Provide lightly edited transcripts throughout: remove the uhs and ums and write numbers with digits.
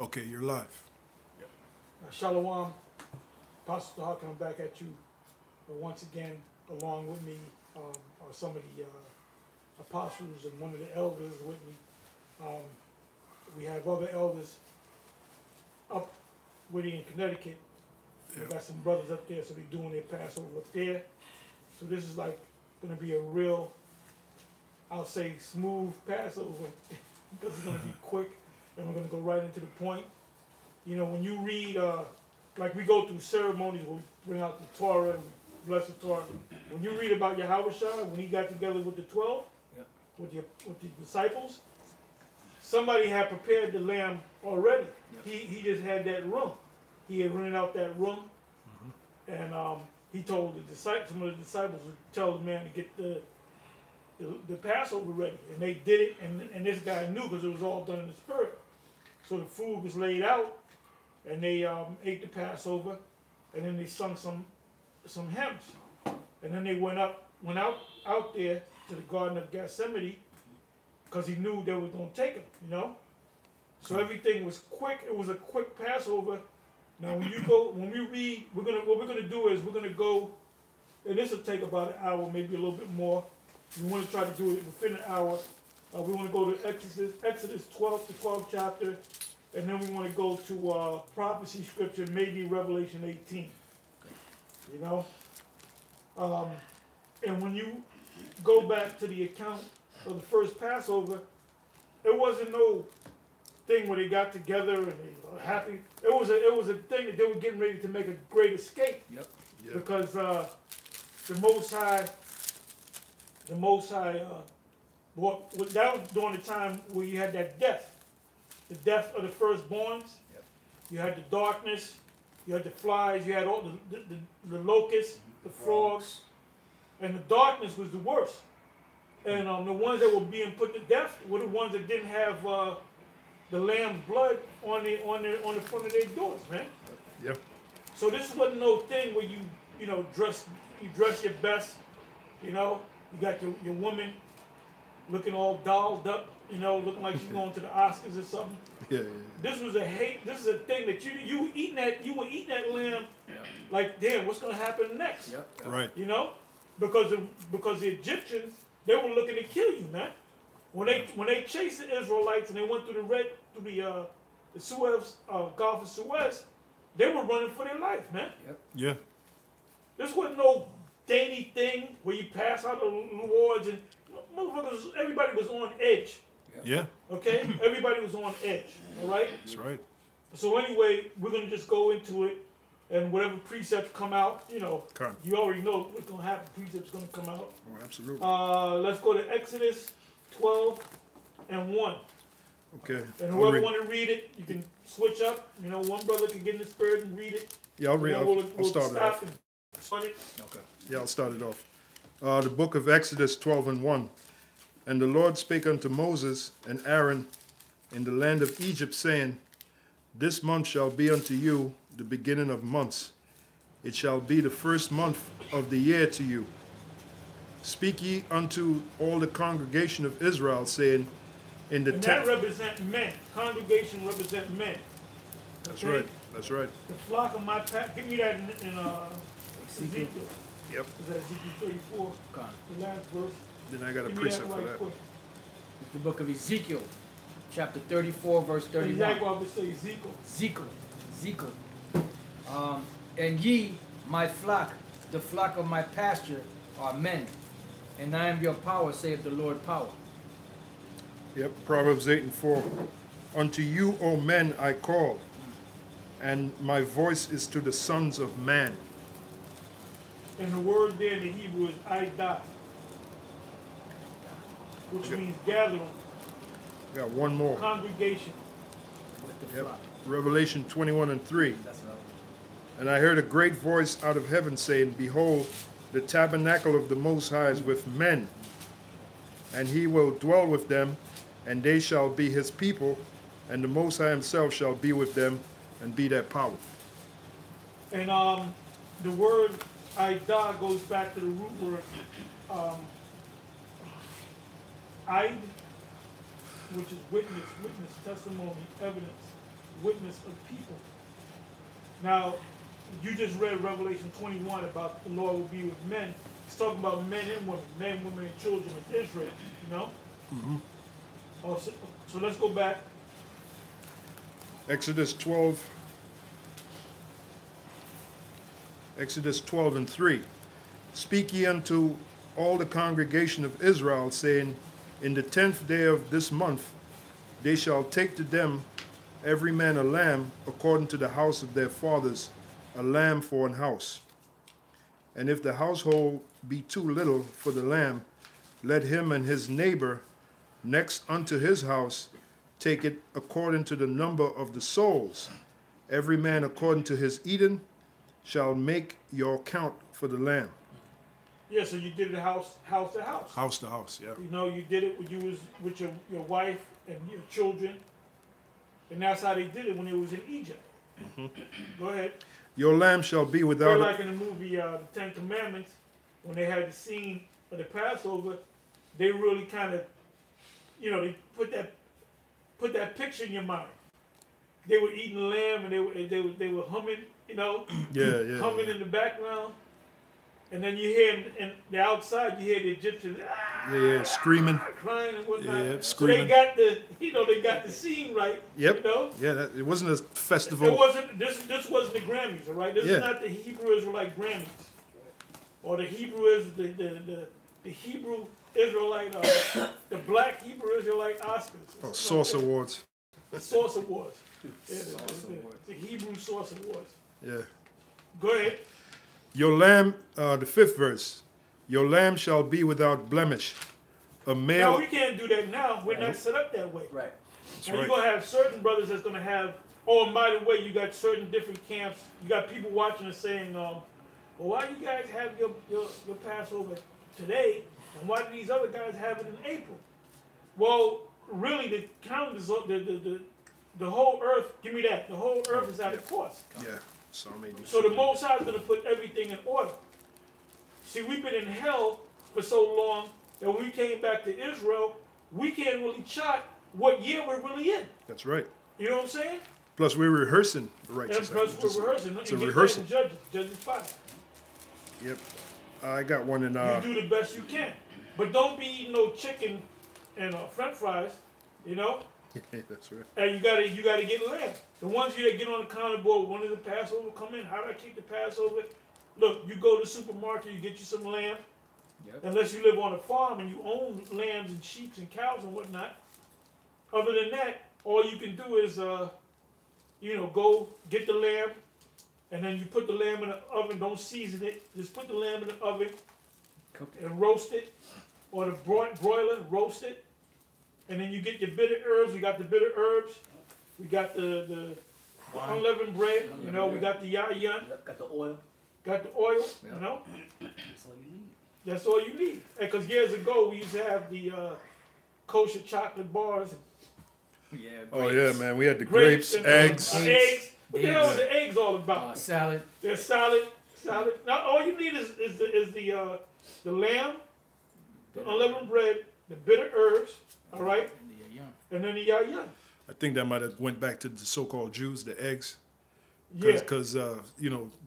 Okay, you're live. Shalom, Pastor Hawk, I'm back at you once again. Along with me are some of the apostles and one of the elders with me. We have other elders up with me in Connecticut. We got some brothers up there, so they're doing their Passover up there. So this is like going to be a real, I'll say, smooth Passover because it's going to be quick and we're going to go right into the point. You know, when you read, like we go through ceremonies where we bring out the Torah and bless the Torah. When you read about Yahushua, when he got together with the 12, with the disciples, somebody had prepared the lamb already. He just had that room. He had rented out that room, and he told the disciples, some of the disciples would tell the man to get the Passover ready, and they did it. And this guy knew because it was all done in the spirit. So the food was laid out, and they ate the Passover, and then they sung some hymns, and then they went out there to the Garden of Gethsemane because he knew they were going to take him, you know. So everything was quick. It was a quick Passover. Now when we read, what we're gonna do is we're gonna go, and this will take about an hour, maybe a little bit more. We want to try to do it within an hour. We want to go to Exodus 12, the 12th chapter, and then we want to go to prophecy scripture, maybe Revelation 18. You know, and when you go back to the account of the first Passover, it wasn't no thing where they got together and they were happy. It was a thing that they were getting ready to make a great escape. Because the Most High, that was during the time where you had that death, the death of the firstborns. You had the darkness, you had the flies, you had all the locusts, the frogs, and the darkness was the worst. And the ones that were being put to death were the ones that didn't have the lamb's blood on the front of their doors, man. So this wasn't no thing where you dress your best, you know. You got your woman looking all dolled up, you know, looking like she's going to the Oscars or something. This was this is a thing that you were eating that lamb, like, damn, what's gonna happen next? Right. You know, because the Egyptians, they were looking to kill you, man. When they chased the Israelites and they went through the Suez, Gulf of Suez, they were running for their life, man. This wasn't no dainty thing where you pass out the rewards and motherfuckers. Everybody was on edge. Okay, everybody was on edge. All right. That's right. So anyway, we're gonna just go into it, and whatever precepts come out, you know, you already know what's gonna happen. Precepts gonna come out. Oh, absolutely. Let's go to Exodus 12 and 1. Okay. And whoever want to read it, you can switch up. You know, one brother can get in the spirit and read it. Yeah, I'll read. I'll start it off. Okay. Yeah, I'll start it off. The book of Exodus 12 and 1. And the Lord spake unto Moses and Aaron in the land of Egypt, saying, This month shall be unto you the beginning of months. It shall be the first month of the year to you. Speak ye unto all the congregation of Israel, saying, in the that represent men. Congregation represent men. That's right. That's right. The flock of my pack. Give me that in Ezekiel. Yep. Is that Ezekiel 34? The last verse. Then I got a precept for that. It's the book of Ezekiel, chapter 34, verse 31. Exactly what I would say, Ezekiel. And ye, my flock, the flock of my pasture, are men, and I am your power, saith the Lord power. Yep, Proverbs 8 and 4. Unto you, O men, I call, and my voice is to the sons of man. And the word there in the Hebrew is Aidah, which means gathering. Got one more. Congregation. Revelation 21 and 3. That's right. And I heard a great voice out of heaven saying, Behold, the tabernacle of the Most High is with men, and he will dwell with them, and they shall be his people, and the Most High himself shall be with them and be their power. And the word Aidah goes back to the root word Aid, which is witness, testimony, evidence. witness of people. Now, you just read Revelation 21 about the Lord will be with men. It's talking about men, women, and children of Israel, you know? Oh, so let's go back. Exodus 12 and 3. Speak ye unto all the congregation of Israel, saying, in the 10th day of this month they shall take to them every man a lamb according to the house of their fathers, a lamb for an house. And if the household be too little for the lamb, let him and his neighbor next unto his house take it according to the number of the souls. Every man according to his eating shall make your count for the lamb. Yeah, so you did it house to house. House to house, yeah. You know, you did it when you was with your wife and your children. And that's how they did it when it was in Egypt. Go ahead. Your lamb shall be without... Like in the movie The Ten Commandments, when they had the scene of the Passover, they really kind of, you know, they put that picture in your mind. They were eating lamb and they were humming, you know, humming in the background. And then you hear in the outside, you hear the Egyptians screaming, crying and whatnot. Screaming. So they got they got the scene right. Yep. You know? Yeah, it wasn't a festival. It wasn't. This wasn't the Grammys, all right. This is not the Hebrew Israelite Grammys, or the Hebrew is the Hebrew Israelite, the Black Hebrew Israelite Oscars. Oh, Source Awards. The Source Awards. Yeah, the Hebrew Source Awards. Yeah. Go ahead. Your lamb, the 5th verse. Your lamb shall be without blemish. A male. Now we can't do that now. We're not set up that way. Right. And you're gonna have certain brothers that's gonna have. Oh, and by the way, you got certain different camps. You got people watching and saying, well, why you guys have your Passover today, and why do these other guys have it in April? Well, really, the calendar, the whole earth. Give me that. The whole earth is out of course. Yeah. So the Most High is going to put everything in order. See, we've been in hell for so long that when we came back to Israel, we can't really chart what year we're really in. That's right. You know what I'm saying? Plus, we're rehearsing the righteous. And plus, we're rehearsing. It's a rehearsal. Judges 5. Yep. I got one in... You do the best you can. But don't be eating no chicken and French fries, you know? That's right. And you gotta get lamb. The ones you that get on the counter board, when does the Passover come in? How do I keep the Passover? Look, you go to the supermarket, you get you some lamb. Yep. Unless you live on a farm and you own lambs and sheep and cows and whatnot. Other than that, all you can do is, go get the lamb, and then you put the lamb in the oven. Don't season it. Just put the lamb in the oven and roast it, or the broiler, roast it. And then you get your bitter herbs. We got the bitter herbs. We got the unleavened bread. You know, we got the yayan. Got the oil. Got the oil. Yeah. You know. That's all you need. That's all you need. Because years ago we used to have the kosher chocolate bars. Yeah. Grapes. Oh yeah, man. We had the grapes, eggs. Eggs. What the hell are the eggs all about? Salad. There's salad. Now all you need is the lamb, the unleavened bread, the bitter herbs. All right, and then the yayan. I think that might have went back to the so-called Jews, the eggs. Yeah. Because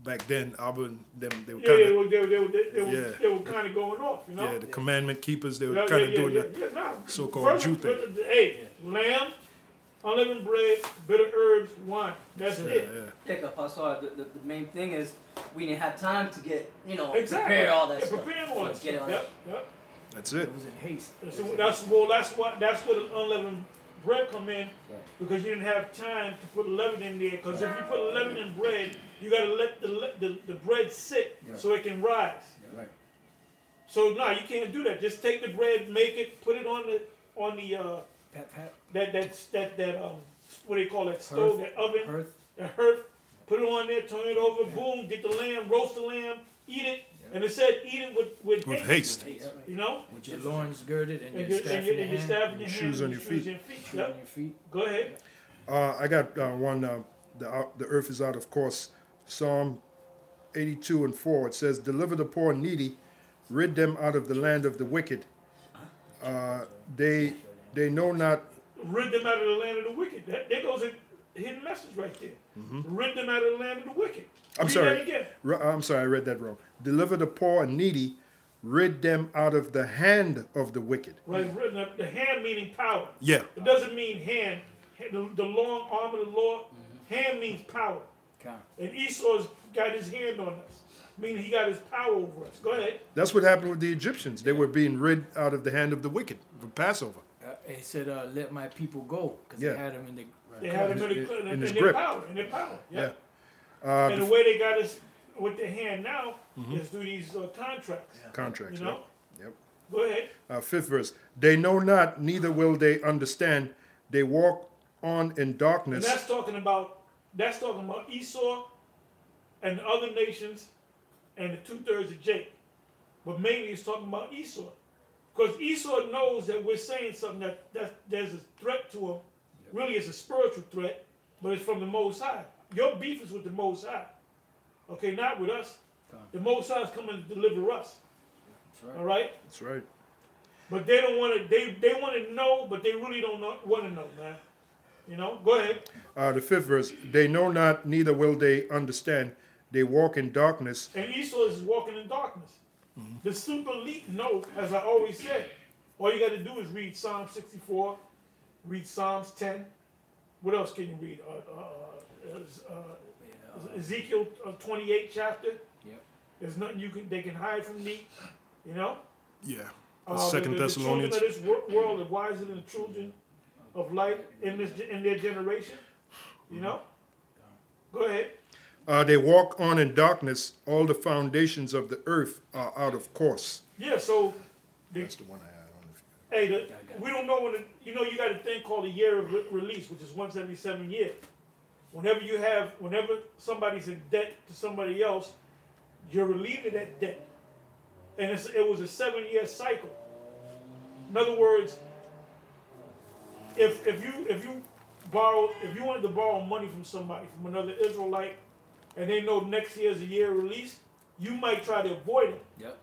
back then, Abba and them, they were they were kind of going off, you know. Yeah, the commandment keepers, they were kind of doing the so-called Jew thing. Lamb, unleavened bread, bitter herbs, wine. That's it. Yeah, Pastor, the main thing is we didn't have time to get, prepare all that stuff. Prepare all that stuff. Yep. That's it. It was in haste. So that's where the unleavened bread come in, because you didn't have time to put leaven in there. Because if you put leaven in bread, you got to let the bread sit so it can rise. Yeah, right. So no, you can't do that. Just take the bread, make it, put it on the what do you call that stove, that oven, the hearth. Put it on there, turn it over, boom, get the lamb, roast the lamb, eat it. And it said, eat it with haste. You know? With your loins girded and your staff in your hand. Shoes on your feet. Shoes on your feet. Go ahead. I got one, the earth is out, of course. Psalm 82:4. It says, deliver the poor and needy, rid them out of the land of the wicked. They know not. Rid them out of the land of the wicked. There goes it. hidden message right there. Rid them out of the land of the wicked. I'm Read sorry. that again. I'm sorry, I read that wrong. Deliver the poor and needy, rid them out of the hand of the wicked. Right, the hand meaning power. Yeah. It doesn't mean hand. The long arm of the Lord. Hand means power. Okay. And Esau's got his hand on us, meaning he got his power over us. Go ahead. That's what happened with the Egyptians. They were being rid out of the hand of the wicked for Passover. He said, "Let my people go," because Yeah. they had him in the. They had him in his their grip. power. In their power. Yeah. Yeah. And the way they got us with their hand now is through these contracts. Contracts. You know. Yep. Go ahead. Fifth verse. They know not, neither will they understand. They walk on in And darkness. that's talking about Esau and the other nations and the 2/3 of Jacob. But mainly it's talking about Esau. Because Esau knows that we're saying something that there's a threat to him. Really it's a spiritual threat, but it's from the Most High. Your beef is with the Most High. Okay, not with us. The Most High is coming to deliver us. That's right. All right? That's right. But they don't want to, they want to know, but they really don't want to know, man. You know? Go ahead. The fifth verse. They know not, neither will they understand. They walk in darkness. And Esau is walking in darkness. The super elite know, as I always said, all you got to do is read Psalm 64, read Psalms 10. What else can you read? Ezekiel 28 chapter. Yep. There's nothing they can hide from me. You know? Yeah. Second Thessalonians. The children of this world are wiser than the children of light in their generation. You know? Go ahead. They walk on in darkness. All the foundations of the earth are out of course. Yeah, so That's the one I had on. hey, we don't know when you got a thing called a year of release, which is once every 7 years. Whenever somebody's in debt to somebody else, you're relieving that debt, and it was a 7-year cycle. In other words, if you wanted to borrow money from somebody, from another Israelite, and they know next year's a year of release, you might try to avoid it. Yep.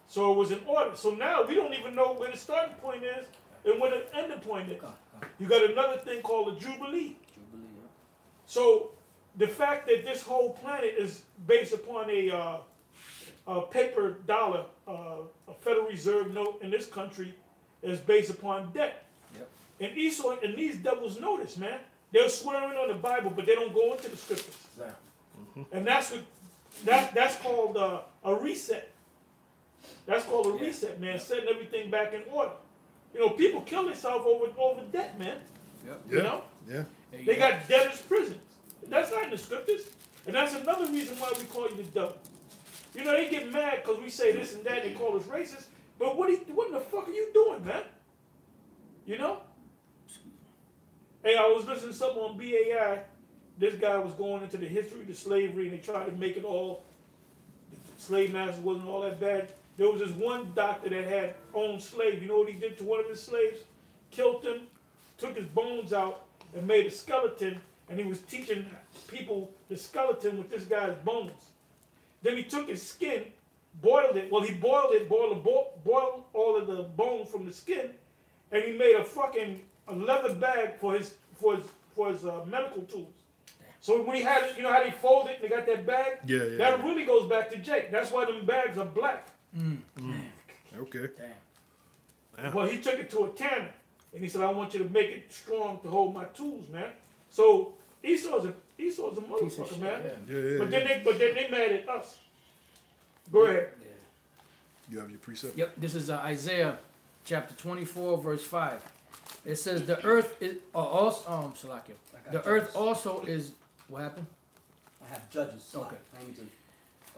So it was in order. So now we don't even know where the starting point is and where the ending point is. You got another thing called a Jubilee. So the fact that this whole planet is based upon a paper dollar, a Federal Reserve note in this country is based upon debt. Yep. And Esau and these devils know this, man. They're swearing on the Bible, but they don't go into the scriptures. Yeah. And that's called a reset. That's called a reset, man. Setting everything back in order. You know, people kill themselves over debt, man. Yep. You know? Yeah. They got debtors' prisons. That's not in the scriptures. And that's another reason why we call you the devil. You know, they get mad because we say this and that, they call us racist. But what in the fuck are you doing, man? You know? Hey, I was listening to something on BAI. This guy was going into the history of the slavery, and they tried to make it all, the slave masters wasn't all that bad. There was this one doctor that had owned slaves. You know what he did to one of his slaves? Killed him, took his bones out, and made a skeleton, and he was teaching people the skeleton with this guy's bones. Then he took his skin, boiled it. Well, he boiled all of the bones from the skin, and he made a leather bag for his medical tools. So when he had it, you know how they fold it, they got that bag? Yeah. That really goes back to Jake. That's why them bags are black. Okay. Damn. Well, he took it to a tanner, and he said, I want you to make it strong to hold my tools, man. So Esau's a motherfucker, man. Yeah. But then they mad at us. Go ahead. Yeah. You have your precept. Yep, this is Isaiah chapter 24, verse 5. It says, the earth is also, Salakia. The earth also is, what happened? I have judges. Okay. I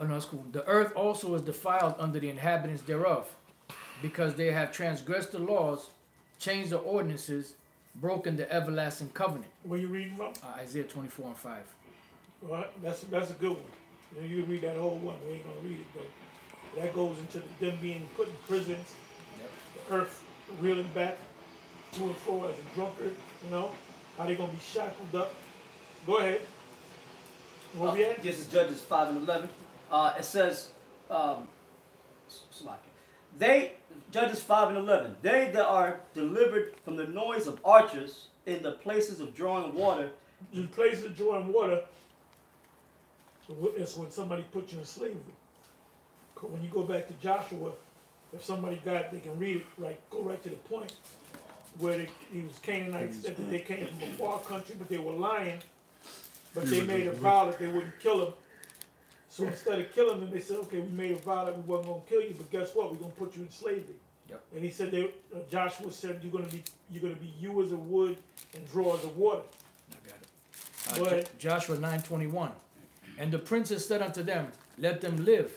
Oh, no, it's cool. The earth also is defiled under the inhabitants thereof, because they have transgressed the laws, changed the ordinances, broken the everlasting covenant. Where you reading from? Isaiah 24 and 5. Well, that's a good one. You can read that whole one. We ain't gonna read it, but that goes into them being put in prisons, the earth reeling back to and fro as a drunkard. You know how they gonna be shackled up. Go ahead. Where we at? This is Judges 5 and 11. It says, Judges 5 and 11, they that are delivered from the noise of archers in the places of drawing water, the places of drawing water is when somebody put you in slavery. 'Cause when you go back to Joshua, if somebody they can read it, right, go right to the point where he was Canaanites, that they came from a far country, but they were lying, but they made a vow that they wouldn't kill him. So instead of killing them, they said, okay, we made a vow that we wasn't going to kill you, but guess what? We're going to put you in slavery. Yep. And he said, Joshua said, you're going to be hewers of wood and drawers of water. I got it. Go ahead. Joshua 9:21. And the princes said unto them, let them live,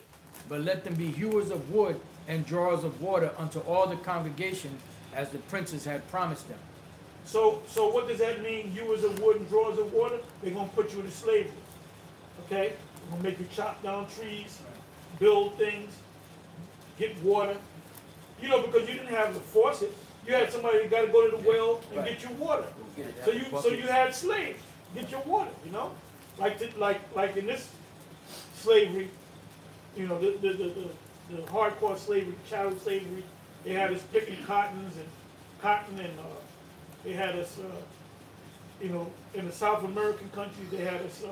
but let them be hewers of wood and drawers of water unto all the congregation, as the princes had promised them. So what does that mean? Hewers of wood and drawers of water? They're going to put you into slavery. Okay? They're going to make you chop down trees, build things, get water. You know, because you didn't have to force it. You had somebody that got to go to the well and get you water. So you had slaves get your water. You know, like in this slavery, you know, the hardcore slavery, chattel slavery. They had us picking cotton, and they had us, you know, in the South American countries, they had us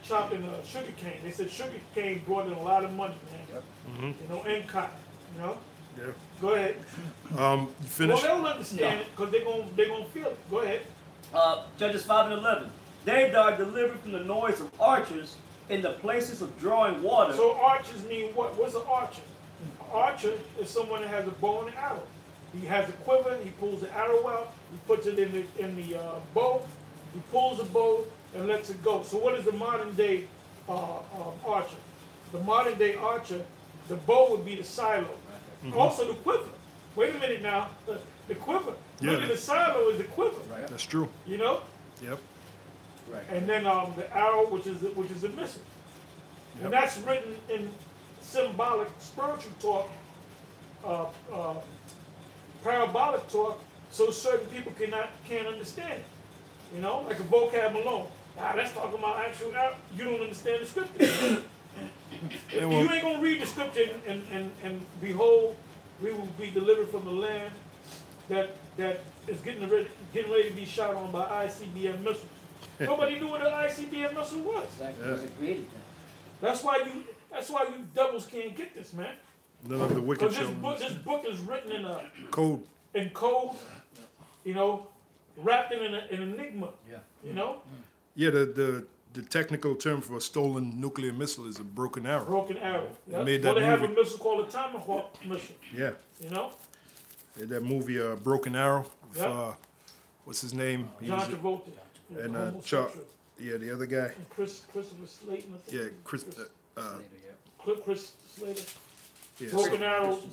chopping sugar cane. They said sugar cane brought in a lot of money, man. Yep. Mm-hmm. You know, and cotton. You know. Yeah. Go ahead. Finish. Well, they'll understand it because they're gonna feel it. Go ahead. Judges 5:11. They are delivered from the noise of archers in the places of drawing water. So archers mean what? What's an archer? An archer is someone that has a bow and an arrow. He has a quiver. He pulls the arrow out. He puts it in the bow. He pulls the bow and lets it go. So what is the modern day archer? The modern day archer, the bow would be the silo. Mm-hmm. Also the quiver. Wait a minute now. The quiver. Yeah. Look at the silo is the quiver. Right. That's true. You know. Yep. Right. And then the arrow, which is a missile. Yep. And that's written in symbolic, spiritual talk, parabolic talk, so certain people can't understand it. You know, like a vocab alone. That's talking about actual. You don't understand the scripture. You ain't gonna read the scripture and behold, we will be delivered from the land that is getting ready to be shot on by ICBM missiles. Nobody knew what an ICBM missile was. Exactly. It was created then. That's why you doubles can't get this, man. None of the wicked Because this book is written code. in code, you know, wrapped in an enigma. Yeah. You know? Yeah, the technical term for a stolen nuclear missile is a broken arrow. Broken arrow. Yep. made that Well, they have a movie. missile called a Tomahawk missile. Yeah. You know? They had that movie, Broken Arrow. With, Yep. what's his name? He John was- Travolta. and homosexual. yeah, the other guy. And Christopher Slayton. I think. Yeah, Chris. Later, Chris Slater. Yeah,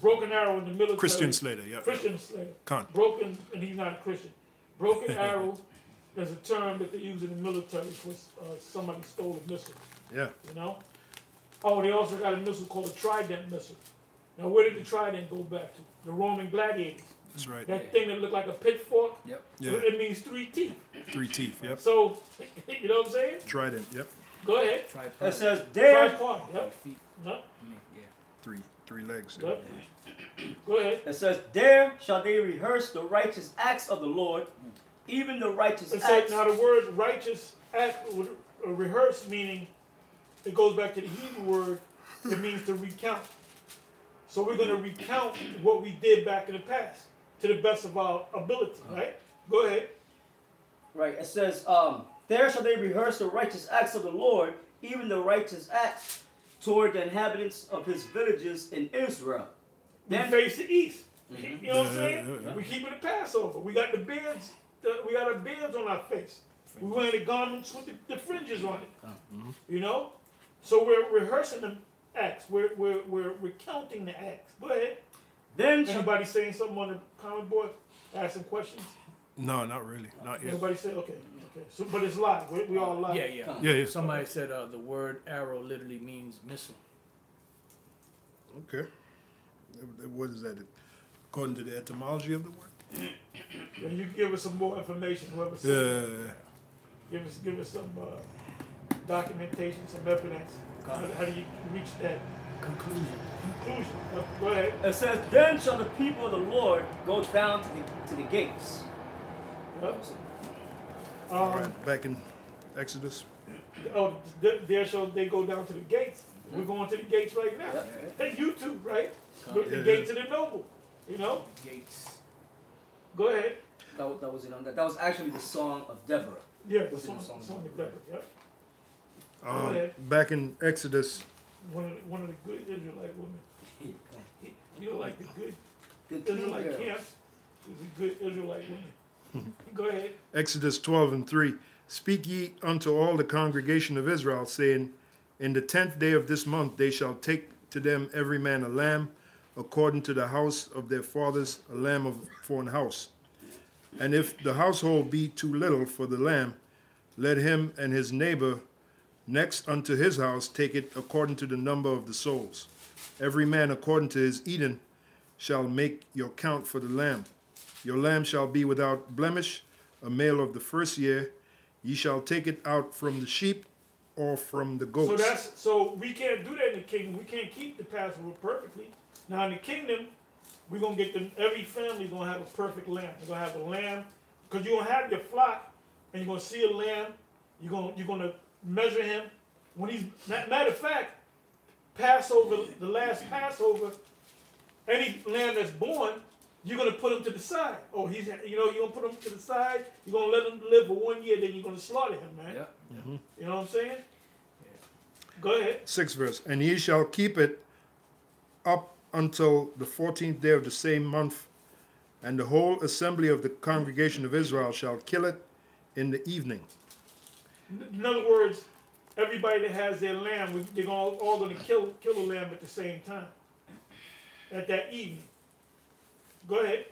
Broken arrow in the military. Christian Slater. Yeah. Christian Slater. Khan. Broken, and he's not a Christian. Broken arrow is a term that they use in the military for somebody stole a missile. Yeah. You know? Oh, they also got a missile called a trident missile. Now, where did the trident go back to? The Roman gladiators. That's right. That thing that looked like a pitchfork. Yep. Yeah. It means 3 teeth. 3 teeth. Yep. So, you know what I'm saying? Trident. Yep. Go ahead. Tripod. It says, there. Tripod. Yep. Feet. No. Yeah. Three legs. Yep. Go ahead. It says, there shall they rehearse the righteous acts of the Lord, even the righteous It said, acts. now the word righteous act, rehearse, meaning it goes back to the Hebrew word. It means to recount. So we're going to recount what we did back in the past to the best of our ability, right? Go ahead. Right. It says, there shall they rehearse the righteous acts of the Lord, even the righteous acts toward the inhabitants of his villages in Israel. We Then, face the east. Mhm. You know what I'm saying? Yeah. We keeping the Passover. We got the beards. We got our beards on our face. We wearing the garments with the fringes on it. Mhm. You know. So we're rehearsing the acts. We're recounting the acts. Go ahead. then shall Anybody saying something on the comment board? Asking questions? No, not really. Not yet. Nobody say okay. So, but it's live. We all live. Yeah. Yeah. Somebody said the word arrow literally means missile. Okay. What is that? According to the etymology of the word? And you can give us some more information. Whoever said Yeah. that. Give us some documentation, some evidence. How do you reach that Conclusion. conclusion? Go ahead. it says, then shall the people of the Lord go down to the gates. Yep. All right, back in Exodus. Oh, there shall they go down to the gates. We're going to the gates right now. Hey, you too, right? Look, the gates of the noble. You know? Gates. Go ahead. That was it on that. That was actually the song of Deborah. Yeah, the Was in song the of Deborah. Yep. Back in Exodus. One of the good Israelite women. You know, like the good Good Israelite girl. camps. Is a good Israelite women. Go ahead. Exodus 12:3. Speak ye unto all the congregation of Israel, saying, in the 10th day of this month they shall take to them every man a lamb, according to the house of their fathers, a lamb for an house. And if the household be too little for the lamb, let him and his neighbor next unto his house take it according to the number of the souls. Every man according to his eating shall make your count for the lamb. Your lamb shall be without blemish, a male of the first year. Ye shall take it out from the sheep or from the goats. So we can't do that in the kingdom. We can't keep the Passover perfectly. Now in the kingdom, we're gonna get them. Every family's gonna have a perfect lamb. They're gonna have a lamb, because you're gonna have your flock, and you're gonna see a lamb. You're gonna measure him. When he's matter of fact, Passover, the last Passover, any lamb that's born, you're gonna put him to the side. Oh, you're gonna put him to the side. You're gonna let him live for 1 year, then you're gonna slaughter him, man. Yeah. Mm-hmm. You know what I'm saying? Go ahead. 6th verse. And ye shall keep it up until the 14th day of the same month, and the whole assembly of the congregation of Israel shall kill it in the evening. In other words, everybody that has their lamb, they're all going to kill the lamb at the same time, at that evening. Go ahead.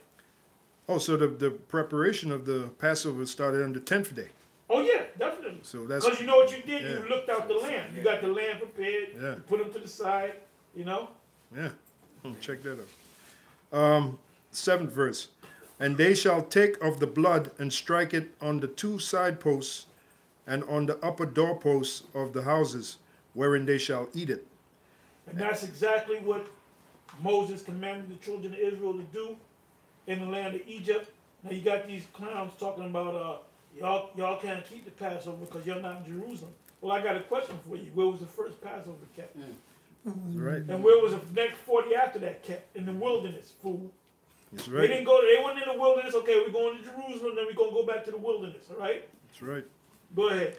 Oh, so the preparation of the Passover started on the 10th day. Oh yeah, definitely. So that's Because you know what you did? yeah. You looked out the lamb. You got the lamb prepared. Yeah. You put him to the side. You know. Yeah, check that out. 7th verse. And they shall take of the blood and strike it on the 2 side posts and on the upper doorposts of the houses, wherein they shall eat it. And that's exactly what Moses commanded the children of Israel to do in the land of Egypt. Now you got these clowns talking about y'all can't keep the Passover because you're not in Jerusalem. Well, I got a question for you. Where was the first Passover kept? That's right. And where was the next 40 after that kept? In the wilderness, fool. That's They right. didn't go. They went in the wilderness. Okay, we're going to Jerusalem. Then we're gonna go back to the wilderness. All right. That's right. Go ahead.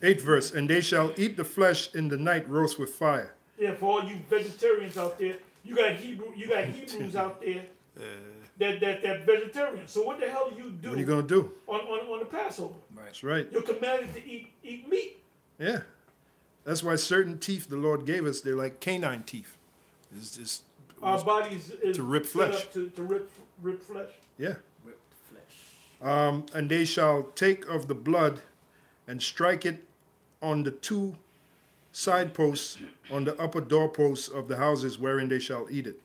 8th verse. And they shall eat the flesh in the night roast with fire. Yeah, for all you vegetarians out there, you got Hebrews out there that vegetarian. So what the hell do you do? What are you going to do? on the Passover? Right. That's right. You're commanded to eat meat. Yeah. That's why certain teeth the Lord gave us, they're like canine teeth. It's just, Our bodies is to rip set flesh. up to rip flesh. yeah. With flesh. And they shall take of the blood and strike it on the 2 side posts on the upper doorposts of the houses wherein they shall eat it.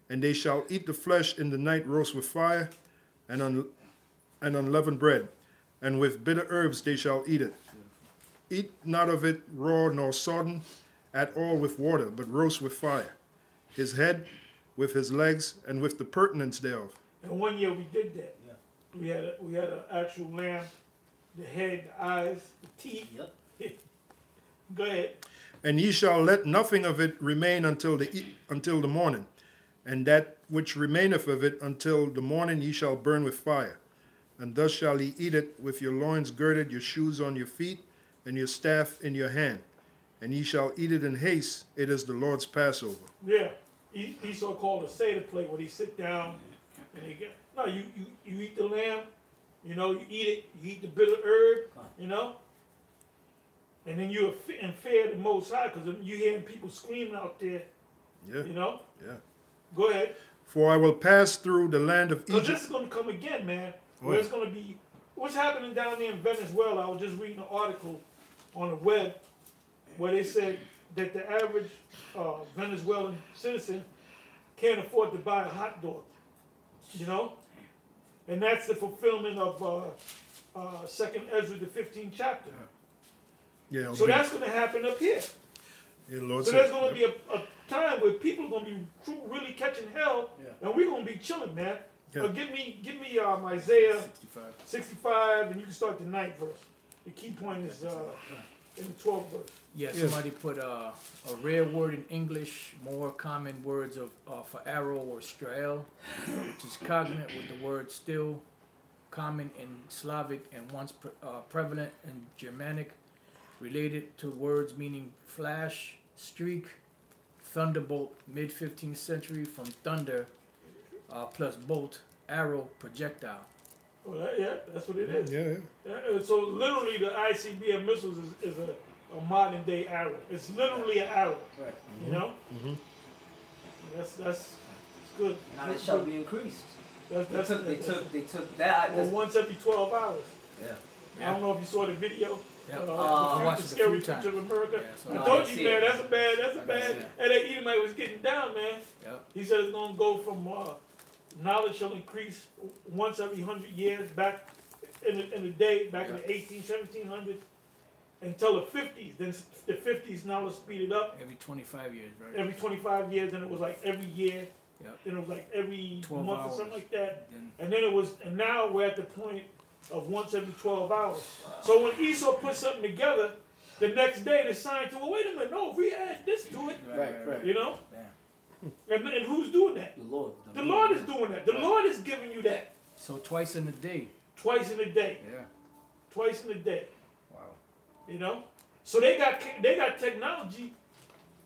And they shall eat the flesh in the night roast with fire and unleavened bread, and with bitter herbs they shall eat it. Eat not of it raw nor sodden at all with water, but roast with fire. His head with his legs and with the purtenance thereof. And 1 year we did that. Yeah. We had an actual lamb, the head, the eyes, the teeth. Yep. Go ahead. And ye shall let nothing of it remain until the morning, and that which remaineth of it until the morning ye shall burn with fire. And thus shall ye eat it with your loins girded, your shoes on your feet, and your staff in your hand. And ye shall eat it in haste. It is the Lord's Passover. Yeah. Esau called a Seder plate where he sit down and you eat the lamb, you eat it, you eat the bitter herb, and then you're in fear of the Most High because you hearing people screaming out there, Yeah. Yeah. Go ahead. For I will pass through the land of Because Egypt. this is going to come again, man. Oh, Where yeah. it's going to be, what's happening down there in Venezuela. I was just reading an article on the web where they said that the average Venezuelan citizen can't afford to buy a hot dog, and that's the fulfillment of 2nd Ezra, the 15th chapter. Yeah. So that's going to happen up here. Yeah, Lord So said- there's going to be a time where people are going to be really catching hell, Yeah. and we're going to be chilling, man. Yeah. Give me Isaiah 65. 65, and you can start the 9th verse. The key point is in the 12th verse. Yeah, Yeah. somebody put a rare word in English, more common words of for arrow or strael, which is cognate with the word still, common in Slavic and once prevalent in Germanic, related to words meaning flash, streak, thunderbolt, mid 15th century from thunder plus bolt, arrow, projectile. Well, yeah, that's what it is. Yeah. So literally, the ICBM missiles is a modern day arrow. It's literally an arrow. Right. You know. Mm-hmm. That's good. Now it shall be increased. That's They took that. well, once every 12 hours. Yeah. I don't know if you saw the video. Yeah. I watched the it a scary few picture of times. America. Yeah, so I No, I told didn't you, see man, it. that's a bad. I didn't see it. And that Edomite was getting down, man. Yep. He said it's gonna go from knowledge shall increase once every 100 years back in the day, back in the 1700s, until the 50s. Then the 50s knowledge speeded up Every 25 years, right? every 25 years, and it was like every year. Yep. Then it was like every 12 month hours. or something like that. Then And then it was, and now we're at the point of once every 12 hours. So when Esau put something together, the next day the scientists, well, wait a minute, no, if we add this to it, Right. you know? Yeah. And who's doing that? The Lord. The Lord is doing that. The Lord is giving you that So twice in a day. twice in a day. Yeah. Twice in a day. Wow. You know? So they got technology.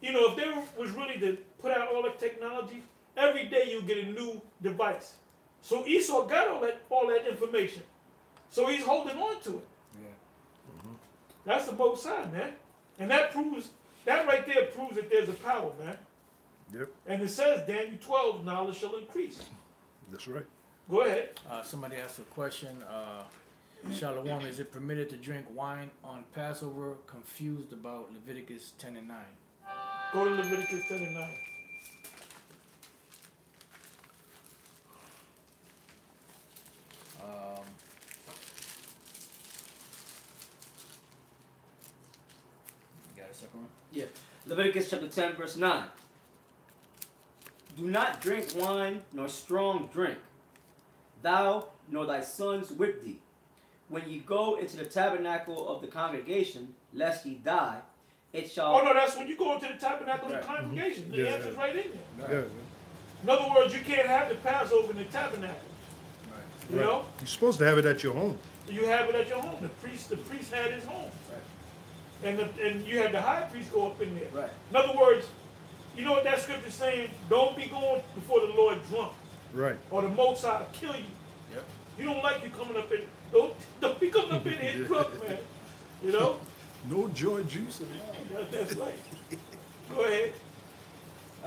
You know, if they was really to put out all the technology, every day you get a new device. So Esau got all that information. So he's holding on to it. Yeah. That's the both side, man. And that right there proves that there's a power, man. Yep. And it says, Daniel 12, knowledge shall increase. That's right. Go ahead. Somebody asked a question. Shalom, is it permitted to drink wine on Passover? Confused about Leviticus 10 and 9. Go to Leviticus 10 and 9. You got a second one? Yeah. Leviticus chapter 10, verse 9. Do not drink wine nor strong drink, thou nor thy sons with thee, when ye go into the tabernacle of the congregation, lest ye die. It shall. Oh, no, that's when you go into the tabernacle of the Right. congregation. The Yeah. answer's right in there. Yeah. In other words, you can't have the Passover in the tabernacle. Right. You know? You're supposed to have it at your home. You have it at your home. The priest had his home. And you had the high priest go up in there. Right. In other words, you know what that scripture's saying? Don't be going before the Lord drunk, Right. or the Most High will kill you. Yep. You don't like you coming up in. Don't be coming up in here drunk, man. You know? No joy juice in it. That's right. Go ahead.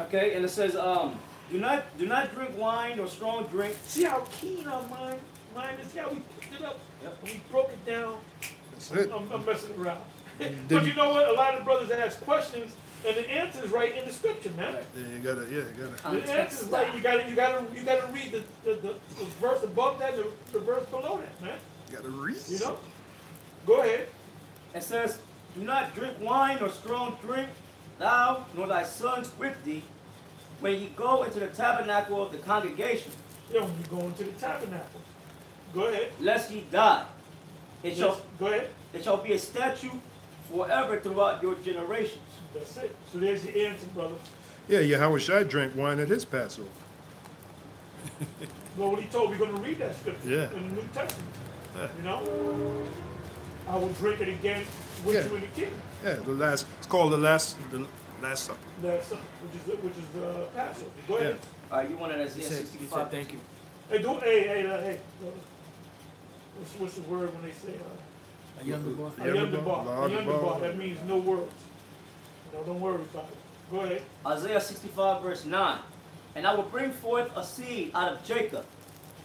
Okay, and it says, do not drink wine or strong drink. See how keen our mind is? See how we picked it up? Yep. We broke it down. That's it. I'm messing around. Did But you- you know what? A lot of brothers ask questions, and the answer is right in the scripture, man. Right. Yeah, you gotta. The answer is right. You gotta read the verse above that, the verse below that, man. You gotta read. You know? Go ahead. It says, do not drink wine or strong drink, thou nor thy sons with thee, when ye go into the tabernacle of the congregation, Yeah, when you go into the tabernacle. Go ahead. lest ye die. It shall Go ahead. be a statute forever throughout your generations. That's it. So there's your answer, brother. Yeah, Yahweh Shai drank wine at his Passover. Well, what he told, we're going to read that scripture Yeah. in the New Testament. Yeah. You know? I will drink it again with Yeah. you in the kingdom. Yeah, it's called the last supper. That's which is the Passover. Go ahead. All right, you wanted He Isaiah said, 65. thank you. Hey, hey. What's the word when they say A younger boy. Ayundabar? That means no words. No, don't worry about it. Go ahead. Isaiah 65 verse 9. And I will bring forth a seed out of Jacob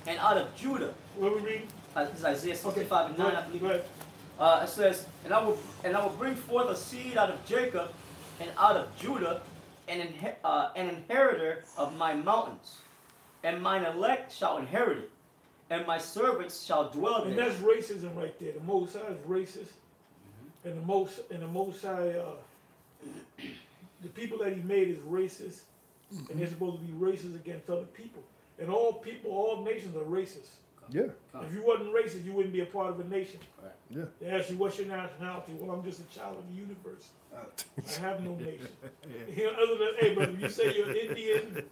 and out of Judah. What we read? This is Isaiah 65 and 9, I believe. Go ahead. It says, and I will bring forth a seed out of Jacob and out of Judah, an inheritor of my mountains, and mine elect shall inherit it, and my servants shall dwell And there. that's racism right there. The Most High is racist, and the Most High, the people that He made is racist, and they're supposed to be racist against other people. And all people, all nations are racist. Yeah. If you wasn't racist, you wouldn't be a part of a nation. Right. Yeah. They ask you, what's your nationality? Well, I'm just a child of the universe. I have no nation. You know, other than, hey, brother, you say you're Indian,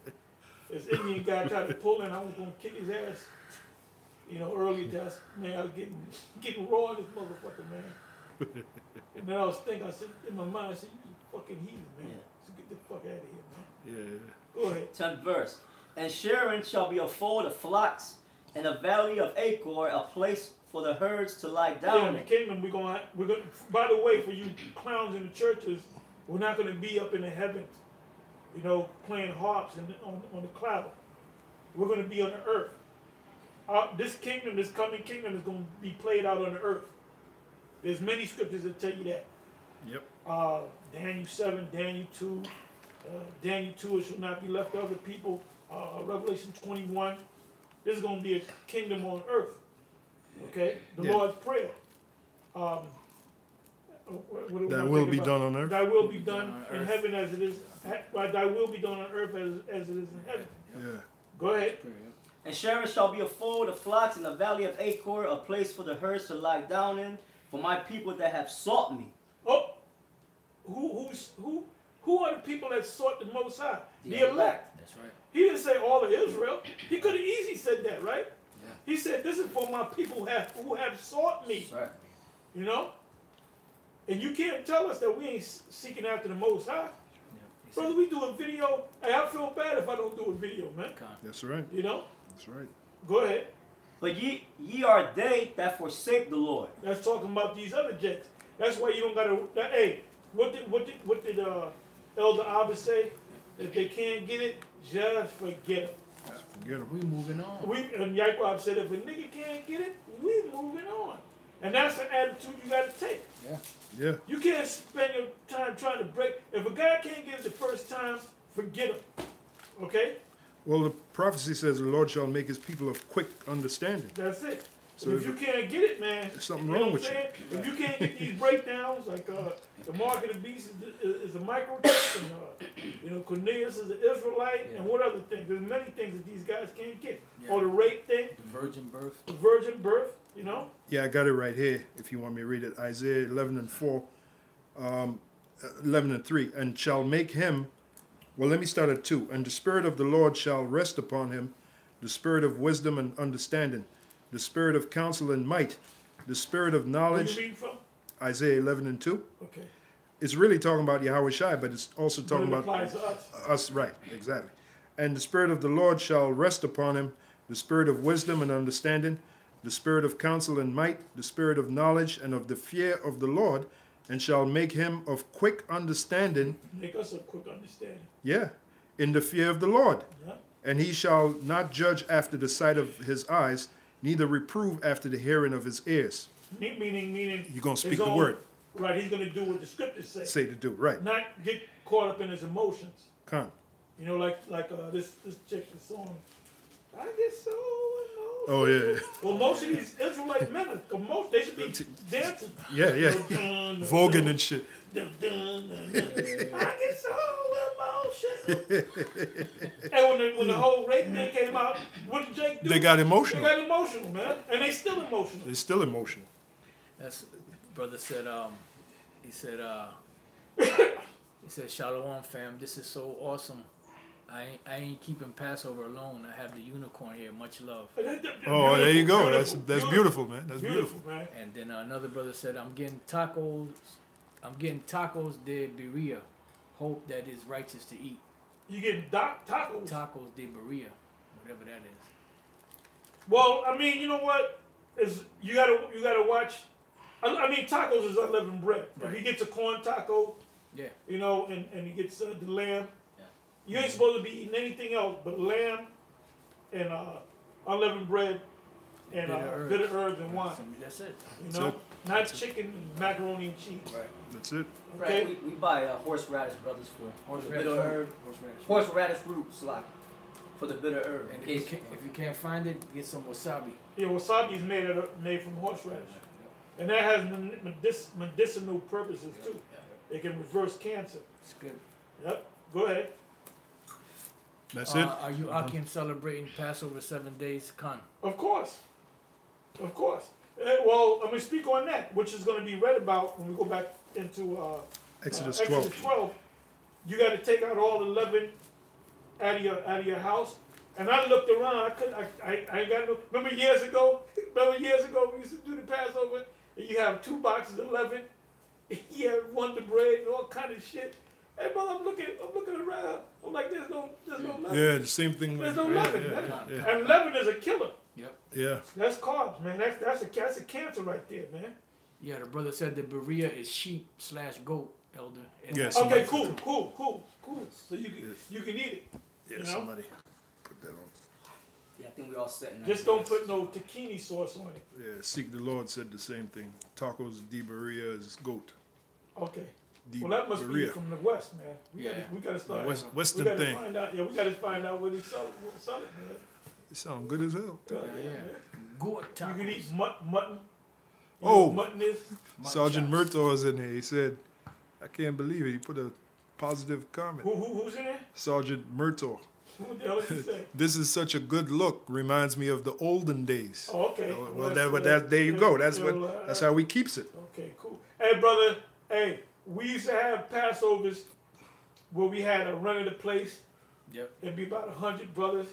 this Indian guy tried to pull in, I was going to kick his ass. You know, earlier, that's, man, I was getting raw in this motherfucker, man. And then I was thinking, I said, in my mind, I said, you fucking heathen, man. Yeah. So get the fuck out of here, man. Yeah. Go ahead. 10th verse. And Sharon shall be a fold of flocks, and a valley of Achor, a place for the herds to lie Yeah, down in the in. kingdom, we're going. By the way, for you clowns in the churches, we're not going to be up in the heavens, you know, playing harps on the cloud. We're going to be on the earth. This kingdom, this coming kingdom, is going to be played out on the earth. There's many scriptures that tell you that. Yep. Daniel 7, Daniel 2, Daniel 2, it shall not be left to other people. Revelation 21. This is going to be a kingdom on earth. Okay? The Yeah. Lord's Prayer. That will be done on earth. Thy will be done on in earth. heaven as it is. Thy will be done on earth as it is in heaven. Yeah. Go ahead. And Sharon shall be a fold of flocks, in the valley of Achor, a place for the herds to lie down in, for my people that have sought me. Oh, who are the people that sought the Most High? The elect. That's right. He didn't say all of Israel. He could have easily said that, right? Yeah. He said, "This is for my people who have sought me." Right. You know. And you can't tell us that we ain't seeking after the Most High, Yeah. He said, brother. We do a video. Hey, I feel bad if I don't do a video, man. "Con." That's right. You know. That's right. Go ahead. But ye are they that forsake the Lord. That's talking about these other jets. That's why you don't gotta. Hey, what did Elder Abba say? If they can't get it, just forget it. Forget them. We moving on. And Yaakov said, if a nigga can't get it, we moving on. And that's an attitude you gotta take. Yeah. Yeah. You can't spend your time trying to break. If a guy can't get it the first time, forget him. Okay? Well, the prophecy says the Lord shall make his people of quick understanding. That's it. So If you can't get it, man, There's something you know wrong what with I'm you. saying? If you can't get these breakdowns, like the mark of the beast is a microchip, and you know, Cornelius is an Israelite, and what other things? There's many things that these guys can't get. Yeah. Or the rape thing, The virgin birth. the virgin birth, you know? Yeah, I got it right here if you want me to read it. Isaiah 11 and 4, 11 and 3. And shall make him, well, let me start at 2. And the Spirit of the Lord shall rest upon him, the Spirit of wisdom and understanding, the Spirit of counsel and might, the Spirit of Where knowledge. you reading from? Isaiah 11 and 2. Okay. It's really talking about Yahweh Shai, but it's also But talking it about applies to us. us, right, exactly. And the Spirit of the Lord shall rest upon him, the Spirit of wisdom and understanding, the Spirit of counsel and might, the Spirit of knowledge and of the fear of the Lord, and shall make him of quick understanding, Make us a quick understanding. yeah, in the fear of the Lord. Yeah? And he shall not judge after the sight of his eyes, neither reprove after the hearing of his ears. Meaning. You're going to speak his the own- word, Right, he's going to do what the scriptures say. say to do, right. Not get caught up in his emotions. Come. You know, like this chick, the song, I get so emotional. Oh, yeah, Well, most of these Israelite men, they should be dancing. yeah, yeah. Voguing and shit. I get so emotional. And when the whole rape thing came out, what did Jake do? They got They emotional. got emotional, man. And they still emotional. They're still emotional. That's brother said. He said. He said, "Shalom, fam. This is so awesome. I ain't keeping Passover alone. I have the unicorn here. Much love." Oh, there you go. That's Beautiful, beautiful, man. That's beautiful. man. And then another brother said, "I'm getting tacos. I'm getting tacos de birria. Hope that is righteous to eat. You getting tacos. Tacos de birria, whatever that is." Well, I mean, you know what? Is you gotta watch. I mean, tacos is unleavened bread. If he gets a corn taco, Yeah. you know, and he gets the lamb, Yeah. you ain't supposed to be eating anything else but lamb and unleavened bread and bitter herbs and wine. That's it. You That's know, it. not chicken and macaroni and cheese. Right. That's it. Okay. Right. We buy horseradish, brothers, for Horseradish bitter herb. Horseradish. Horseradish root, slack, for the bitter herb. And in if case- you can't find it, get some wasabi. Yeah, wasabi is made from horseradish, and that has medicinal purposes too. It can reverse cancer. It's good. Yep. Go ahead. That's it. Are you Akim celebrating Passover 7 days? Khan. Of course. Of course. Well, I'm going to speak on that, which is going to be read about when we go back into Exodus 12. Exodus 12. You got to take out all the leaven out of your house. And I looked around. I got no. Remember years ago? We used to do the Passover, and you have 2 boxes of leaven. You have Wonder Bread and all kind of shit. Hey, brother, I'm looking around. I'm like, there's no leaven. Yeah, the same thing. There's no leaven. Yeah. And leaven is a killer. Yep. Yeah. That's carbs, man. That's a cancer right there, man. Yeah, the brother said the Berea is sheep/goat, elder. Yes. Okay, cool. So you can eat it. Yeah, You know? somebody put that on. Yeah, I think we all set in that. Just don't put no tahini sauce on it. Yeah, Seek the Lord said the same thing. Tacos de Berea is goat. Okay. De Well, that must be Berea. from the West, man. We gotta start. Western we gotta thing. Find out. Yeah, we gotta find out where they sell it, man. It sounds good as hell. Yeah. Goat You can tacos. eat mutton. You Oh. know what mutton is. Sergeant Murtaugh was in there. He said, I can't believe it. He put a positive comment. Who's in there? Sergeant Murtaugh. Who the hell did he say? This is such a good look. Reminds me of the olden days. Oh, okay. Well, there you go. That's how he keeps it. Okay, cool. Hey, brother. Hey, we used to have Passovers where we had a run of the place. Yep. It'd be about 100 brothers.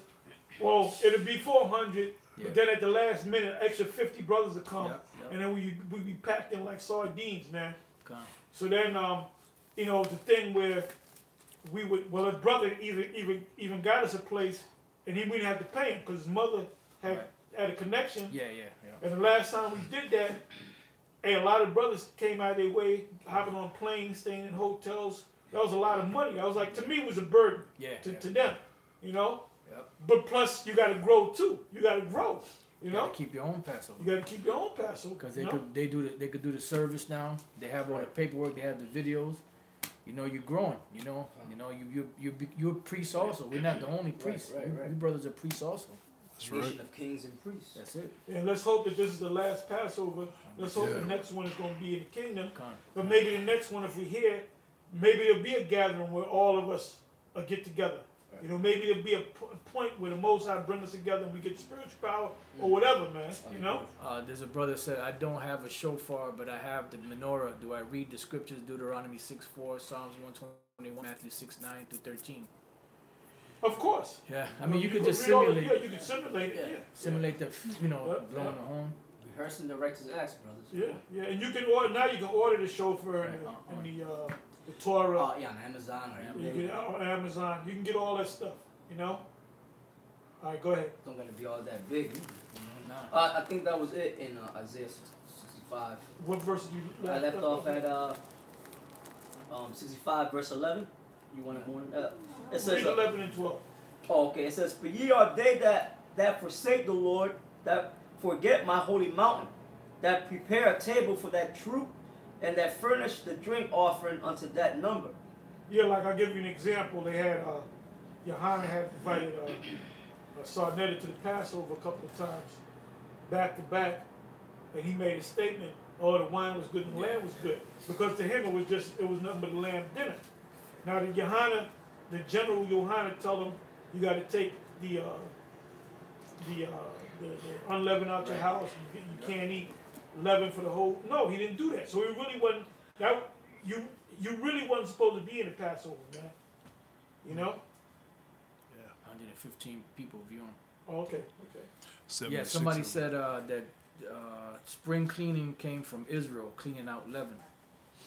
Well, it'd be 400. Yeah. But then at the last minute, extra 50 brothers would come, Yep. and then we'd be packed in like sardines, man. Khan. So then, the thing where we would, well, his brother even got us a place, and we didn't have to pay him because his mother had a connection. Yeah. And the last time we did that, hey, a lot of brothers came out of their way, hopping on planes, staying in hotels. That was a lot of money. I was like, to me, it was a burden. Yeah. To them, you know. Yep. But plus, you got to grow too. You got to grow. You know. Keep your own Passover. You got to keep your own Passover. Because they could do the service now. They have all the paperwork. They have the videos. You know, you're growing. You know, you're a priest also. We're not the only priests. Right. You brothers are priests also. That's Nation right. of kings and priests. That's it. And let's hope that this is the last Passover. Let's hope Yeah. the next one is going to be in the kingdom. Khan. But maybe the next one, if we're here, maybe there'll be a gathering where all of us get together. You know, maybe there'll be a point where the Most High bring us together and we get spiritual power or whatever, man. You know. There's a brother said, I don't have a shofar, but I have the menorah. Do I read the scriptures? Deuteronomy 6:4, Psalms 121, Matthew 6:9 through 13. Of course. Yeah, I mean, you could could just read all simulate. Yeah, you can simulate it. Yeah. Simulate the, blowing the horn. Rehearsing the righteous acts, brothers. Yeah, and you can order the chauffeur and the Torah. Yeah, on Amazon or You get it on Amazon. You can get all that stuff. You know. All right, go ahead. It's not gonna be all that big. Nah. I think that was it in Isaiah 65. What verse did you? I left off at 65 verse 11. You want to go on? It says. Read 11 and 12. Oh, okay, it says, "For ye are they that forsake the Lord, that forget my holy mountain, that prepare a table for that troop, and that furnish the drink offering unto that number." Yeah, like I'll give you an example. They had Johanna had invited Sarnetta to the Passover a couple of times, back to back, and he made a statement. Oh, the wine was good and the lamb was good, because to him it was nothing but the lamb dinner. Now the general Johanna told him, you got to take the unleavened out your house. You can't eat leaven for the whole. No, he didn't do that. So he really wasn't. You really wasn't supposed to be in the Passover, man. You know. 115 people viewing. Oh, okay. Yeah, somebody said that spring cleaning came from Israel, cleaning out leaven.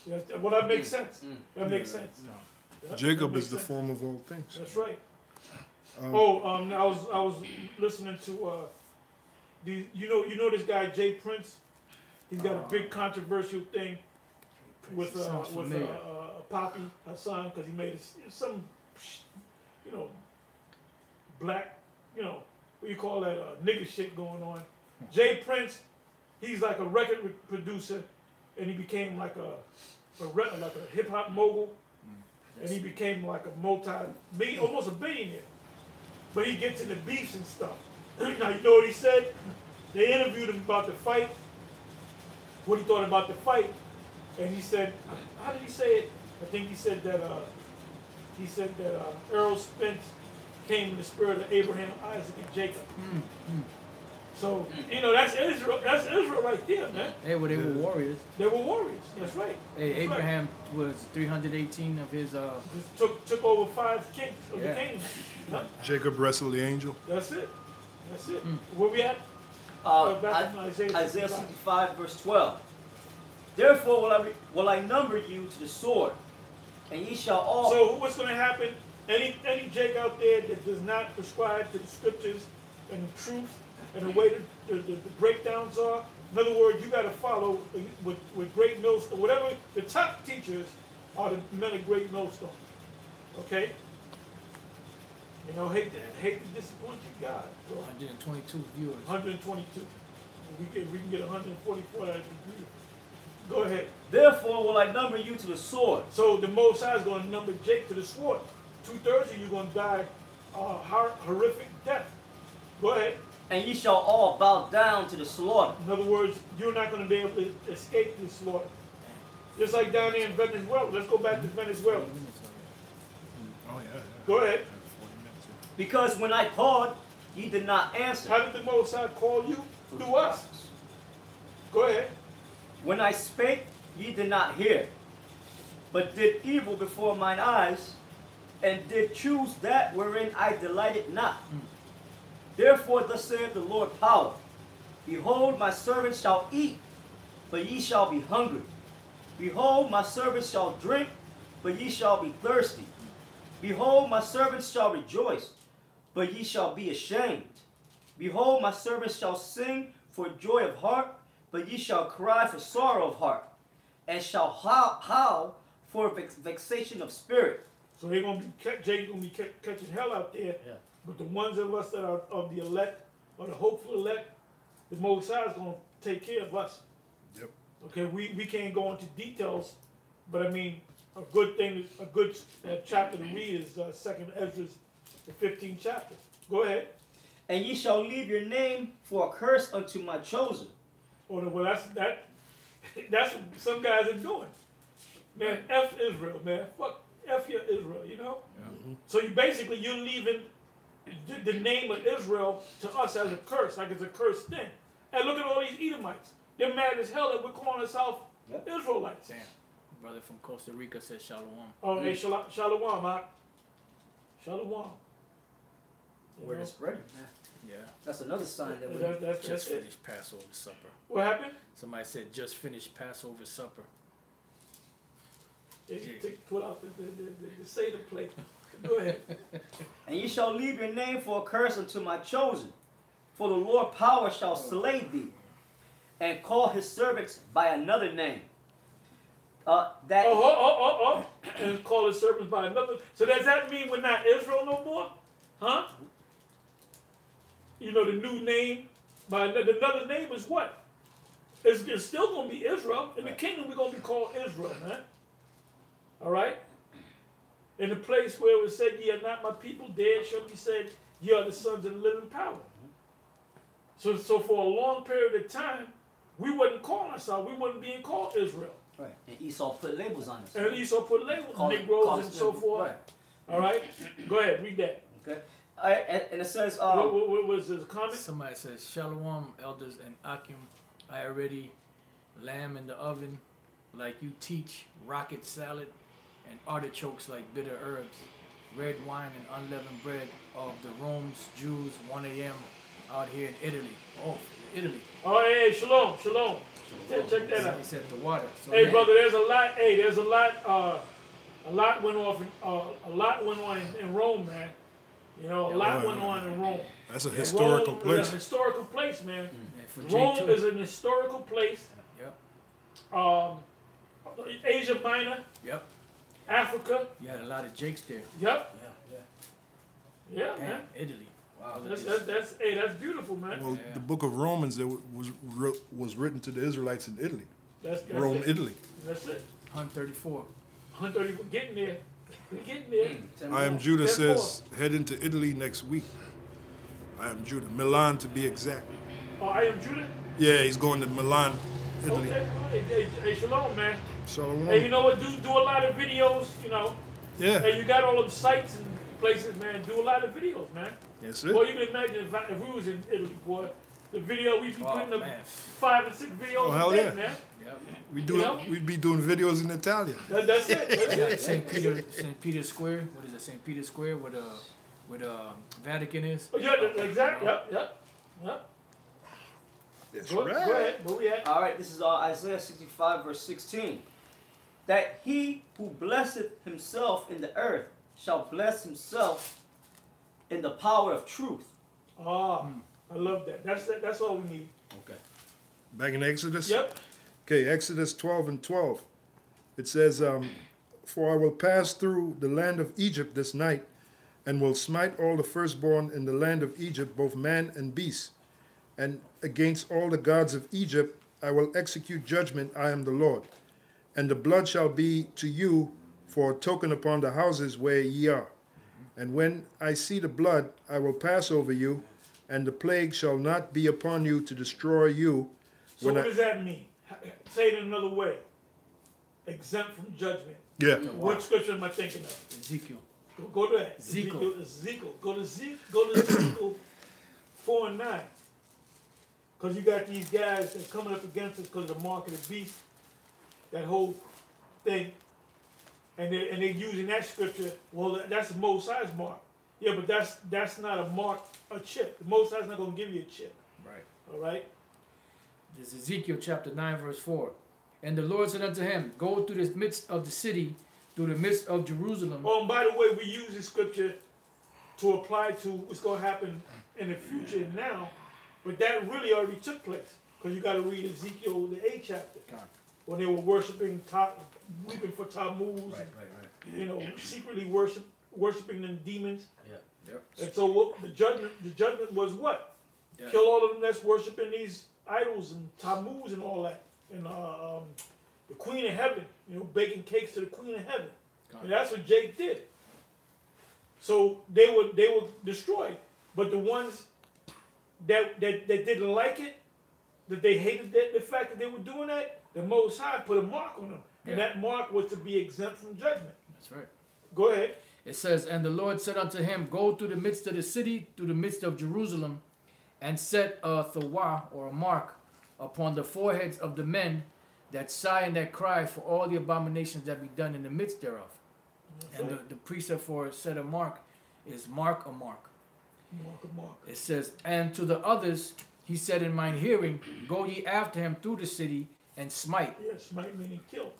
Yeah, well, that makes sense. That makes sense. Yeah, Jacob that is the makes sense. form of all things. That's right. Um, I was listening to you know this guy Jay Prince. He's got a big controversial thing with Poppy Hassan because he made some black what you call that nigga shit going on. Jay Prince, he's like a record producer, and he became like a hip hop mogul, and he became like almost a billionaire. But he gets into beefs and stuff. Now you know what he said? They interviewed him about the fight, what he thought about the fight, and he said, how did he say it? I think he said that Errol Spence came in the spirit of Abraham, Isaac, and Jacob. So, you know, that's Israel right there, man. Hey, well, they were warriors. They were warriors, that's right. Hey, That's Abraham was 318 of his, right. Took over 5 kings of the Yeah. kingdom. Huh? Jacob wrestled the angel. That's it. That's it. Where we at? Back in Isaiah 65, verse 12. Therefore will I number you to the sword, and ye shall all... So what's going to happen? Any Jake out there that does not prescribe to the scriptures and the truth and the way the breakdowns are, in other words, you got to follow with great millstone. Whatever the top teachers are, the men of great millstone. Okay. You know, hate to disappoint you, God. So 122 viewers. 122. We can get 144. That'd be beautiful. Go ahead. Therefore will I number you to the sword. So the Most High is going to number Jake to the sword. 2/3 of you are going to die horrific death. Go ahead. And ye shall all bow down to the slaughter. In other words, you're not going to be able to escape this slaughter. Just like down there in Venezuela. Let's go back to Venezuela. Oh, yeah. Go ahead. Because when I called, ye did not answer. How did the Most High call you? Through us. Go ahead. When I spake, ye did not hear, but did evil before mine eyes, and did choose that wherein I delighted not. Therefore thus saith the Lord power, Behold, my servants shall eat, but ye shall be hungry. Behold, my servants shall drink, but ye shall be thirsty. Behold, my servants shall rejoice, but ye shall be ashamed. Behold, my servants shall sing for joy of heart, but ye shall cry for sorrow of heart, and shall howl for vexation of spirit. So they're going to be, Jake's going to be catching hell out there. Yeah. But the ones of us that are of the elect, or the hopeful elect, the Most High is going to take care of us. Yep. Okay, we can't go into details, but I mean, a good chapter to read is 2nd Ezra, the 15th chapter. Go ahead. And ye shall leave your name for a curse unto my chosen. Oh, well, that's what some guys are doing. Man, F Israel, man. Fuck, F your Israel, you know? So you're leaving the name of Israel to us as a curse, like it's a cursed thing. And look at all these Edomites. They're mad as hell that we're calling ourselves Israelites. Damn. Brother from Costa Rica said Shalom. Oh, hey, Shalom, huh? Shalom. Word is spreading. Yeah. That's another sign that we... That's Just it. finished Passover supper. What happened? Somebody said just finished Passover supper. They put out the Seder plate. Go ahead. And ye shall leave your name for a curse unto my chosen. For the Lord power shall slay thee, and call his servants by another name. And call his servants by another. So does that mean we're not Israel no more? Huh? You know, the new name, by another name is what? It's still going to be Israel. In the kingdom, we're going to be called Israel, man. All right? In the place where it was said, ye are not my people, there shall be said, ye are the sons of the living power. So for a long period of time, we wasn't calling ourselves, we wasn't being called Israel. Right. And Esau put labels on us. And Esau put labels on Negroes and so forth. Right. All right? Go ahead, read that. Okay. And it says... what was the comment? Somebody says Shalom, elders and Akim. I already lamb in the oven like you teach, rocket salad and artichokes like bitter herbs, red wine and unleavened bread of the Rome's Jews, 1 a.m. out here in Italy. Oh, Italy. Oh, hey, shalom. Check that out. He said the water. So Hey, brother, there's a lot went on in Rome, man. You know, a lot went on in Rome. That's a historical Rome place. is a historical place, man. for Rome J2. is an historical place. Yep. Asia Minor, Yep. Africa. You had a lot of Jakes there. Yep. Yeah. Yeah, man. Italy. Wow. That's beautiful, man. Well, Yeah. the book of Romans that was written to the Israelites in Italy. That's Rome, it. Italy. That's it. 134. 130, getting there. We're getting there. I am Judah 10-4. says, head into Italy next week. I am Judah. Milan to be exact. Oh, I am Judah? Yeah, he's going to Milan, Italy. Okay. Hey, shalom, man. Shalom. Hey, you know what? Do a lot of videos, you know. Yeah. Hey, you got all them sites and places, man, do a lot of videos, man. Yes, Boy, sir. you can imagine if we was in Italy, boy, the video we'd be Oh, putting up man. 5 and 6 videos Oh, hell a day, yeah. man. Yep. We'd be doing videos in Italian. That's it. That's Yeah, it. St. Peter's Square. What is it? St. Peter's Square, where Vatican is. Oh, yeah, exactly. Yep. That's Go ahead. Where we at? All right, this is Isaiah 65, verse 16. That he who blesseth himself in the earth shall bless himself in the power of truth. Ah, I love that. That's all we need. Okay. Back in Exodus? Yep. Okay, Exodus 12 and 12. It says, for I will pass through the land of Egypt this night, and will smite all the firstborn in the land of Egypt, both man and beast. And against all the gods of Egypt I will execute judgment, I am the Lord. And the blood shall be to you for a token upon the houses where ye are. And when I see the blood, I will pass over you, and the plague shall not be upon you to destroy you. So what does that mean? Say it another way. Exempt from judgment. Yeah. What scripture am I thinking of? Ezekiel. Go to that. Ezekiel. Go to Ezekiel 4 and 9. Because you got these guys that are coming up against us because of the mark of the beast. That whole thing. And they're using that scripture. Well, that's the Most High's mark. Yeah, but that's not a mark, a chip. The Most High's not going to give you a chip. Right. All right? This is Ezekiel chapter 9, verse 4. And the Lord said unto him, go through the midst of the city, through the midst of Jerusalem. Oh, and by the way, we use this scripture to apply to what's going to happen in the future and now. But that really already took place. Because you got to read Ezekiel, the 8th chapter. When they were worshiping, weeping for Tammuz. Right. You know, secretly worshiping them demons. Yeah. Yep. And so what, the judgment was what? Yeah. Kill all of them that's worshiping these idols and Tammuz and all that. And the Queen of Heaven, you know, baking cakes to the Queen of Heaven. And that's what Jake did. So they were destroyed. But the ones that didn't like it, that they hated the fact that they were doing that, the Most High put a mark on them. Yeah. And that mark was to be exempt from judgment. That's right. Go ahead. It says, and the Lord said unto him, go through the midst of the city, through the midst of Jerusalem, and set a thawah, or a mark, upon the foreheads of the men that sigh and that cry for all the abominations that be done in the midst thereof. Okay. And the precept for set a mark is mark a mark. Mark. It says, and to the others he said in mine hearing, go ye after him through the city, and smite. Yes, smite meaning kill.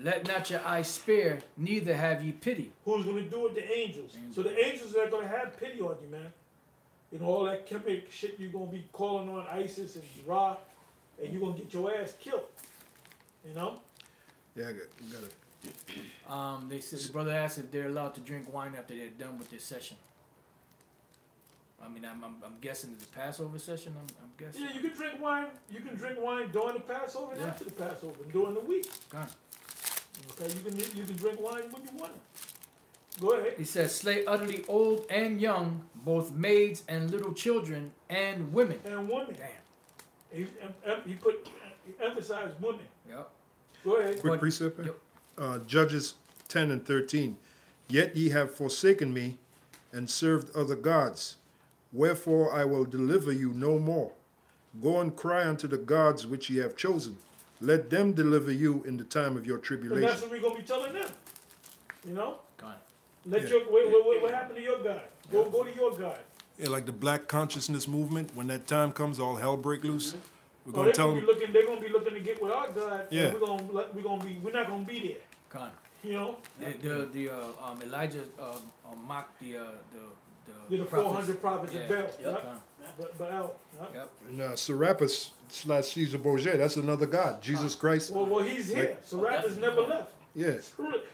Let not your eye spare, neither have ye pity. Who's going to do it? The angels. So the angels are going to have pity on you, man. You know, all that chemical shit you're going to be calling on ISIS and Ra, and you're going to get your ass killed. You know? Yeah, you got it. They said, the brother asked if they're allowed to drink wine after they're done with their session. I mean, I'm guessing it's a Passover session. I'm guessing. Yeah, you can drink wine. You can drink wine during the Passover and Yeah. after the Passover, and during the week. God. Okay, you can drink wine when you want it. Go ahead. He says, slay utterly old and young, both maids and little children and women. And women. Damn. He emphasized women. Yep. Go ahead. Quick But- precept. Yep. Judges 10 and 13. Yet ye have forsaken me and served other gods. Wherefore I will deliver you no more. Go and cry unto the gods which ye have chosen. Let them deliver you in the time of your And tribulation. that's what we're going to be telling them. You know? God. Let Yeah. your what happened to your God? Go to your God. Yeah, like the Black Consciousness Movement, when that time comes, all hell break loose. We're Oh, going to tell them, they're gonna be looking to get with our God. Yeah. And we're not gonna be there. God. You know? Elijah mocked the You're the prophets. 400 prophets Yeah. of Baal. Yep. But Baal. Yep. and Serapis / Caesar Borgia, that's another God, Jesus Christ. Well, he's here. Serapis never left. Yeah,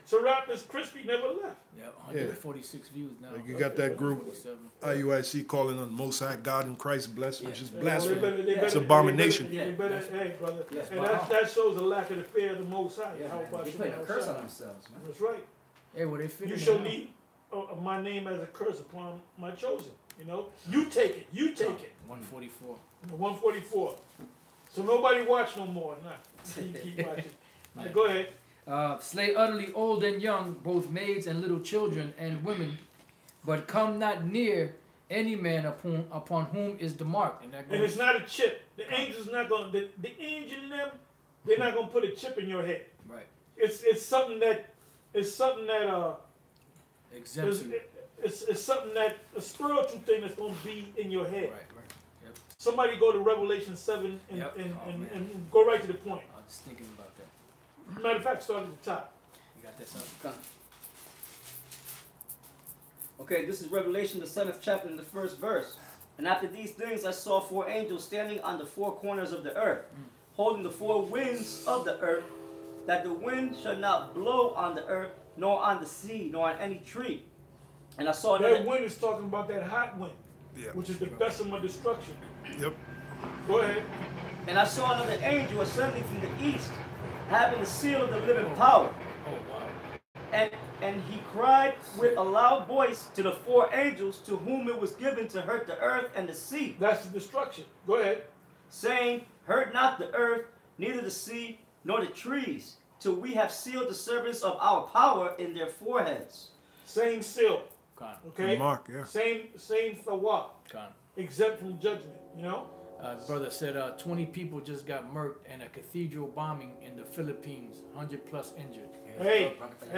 Serapis Crispy never left. Yep. 146 views now. like you got that group, 47. IUIC, calling on Most High God and Christ blessed, which is They blasphemy. better- It's abomination. They better, hey, brother. Yes, And wow. that shows a lack of the fear of the Most High. Yeah, How man. about They you? putting a Most curse High? on themselves, man. That's right. Hey, well, they fit You in shall now. leave my name as a curse upon my chosen. You know? You take it. You take it. 144. 144. So nobody watch no more. Nah. Keep watching. All right, go ahead. Slay utterly old and young, both maids and little children and women, but come not near any man upon whom is the mark. And it's not a chip. The angel's not going to, the angel in them, they're not going to put a chip in your head. Right. It's something that exempts you. It's something that, a spiritual thing that's going to be in your head. Right, right. Yep. Somebody go to Revelation 7 and, Yep. and go right to the point. I was thinking about that. Matter of fact, start at the top. You got that something? Okay, this is Revelation, the 7th chapter, in the 1st verse. And after these things I saw 4 angels standing on the 4 corners of the earth, holding the 4 winds of the earth, that the wind should not blow on the earth, nor on the sea, nor on any tree. And I saw that wind is talking about that hot wind, Yeah. which is the Bessemer destruction. Yep. Go ahead. And I saw another angel ascending from the east, having the seal of the living power. Oh, wow. And he cried with a loud voice to the 4 angels to whom it was given to hurt the earth and the sea. That's the destruction. Go ahead. Saying, hurt not the earth, neither the sea, nor the trees, till we have sealed the servants of our power in their foreheads. Same seal. Okay? Mark, yeah. Same thawab. Exempt from judgment, you know? Brother said 20 people just got murked in a cathedral bombing in the Philippines, 100 plus injured. Hey, That's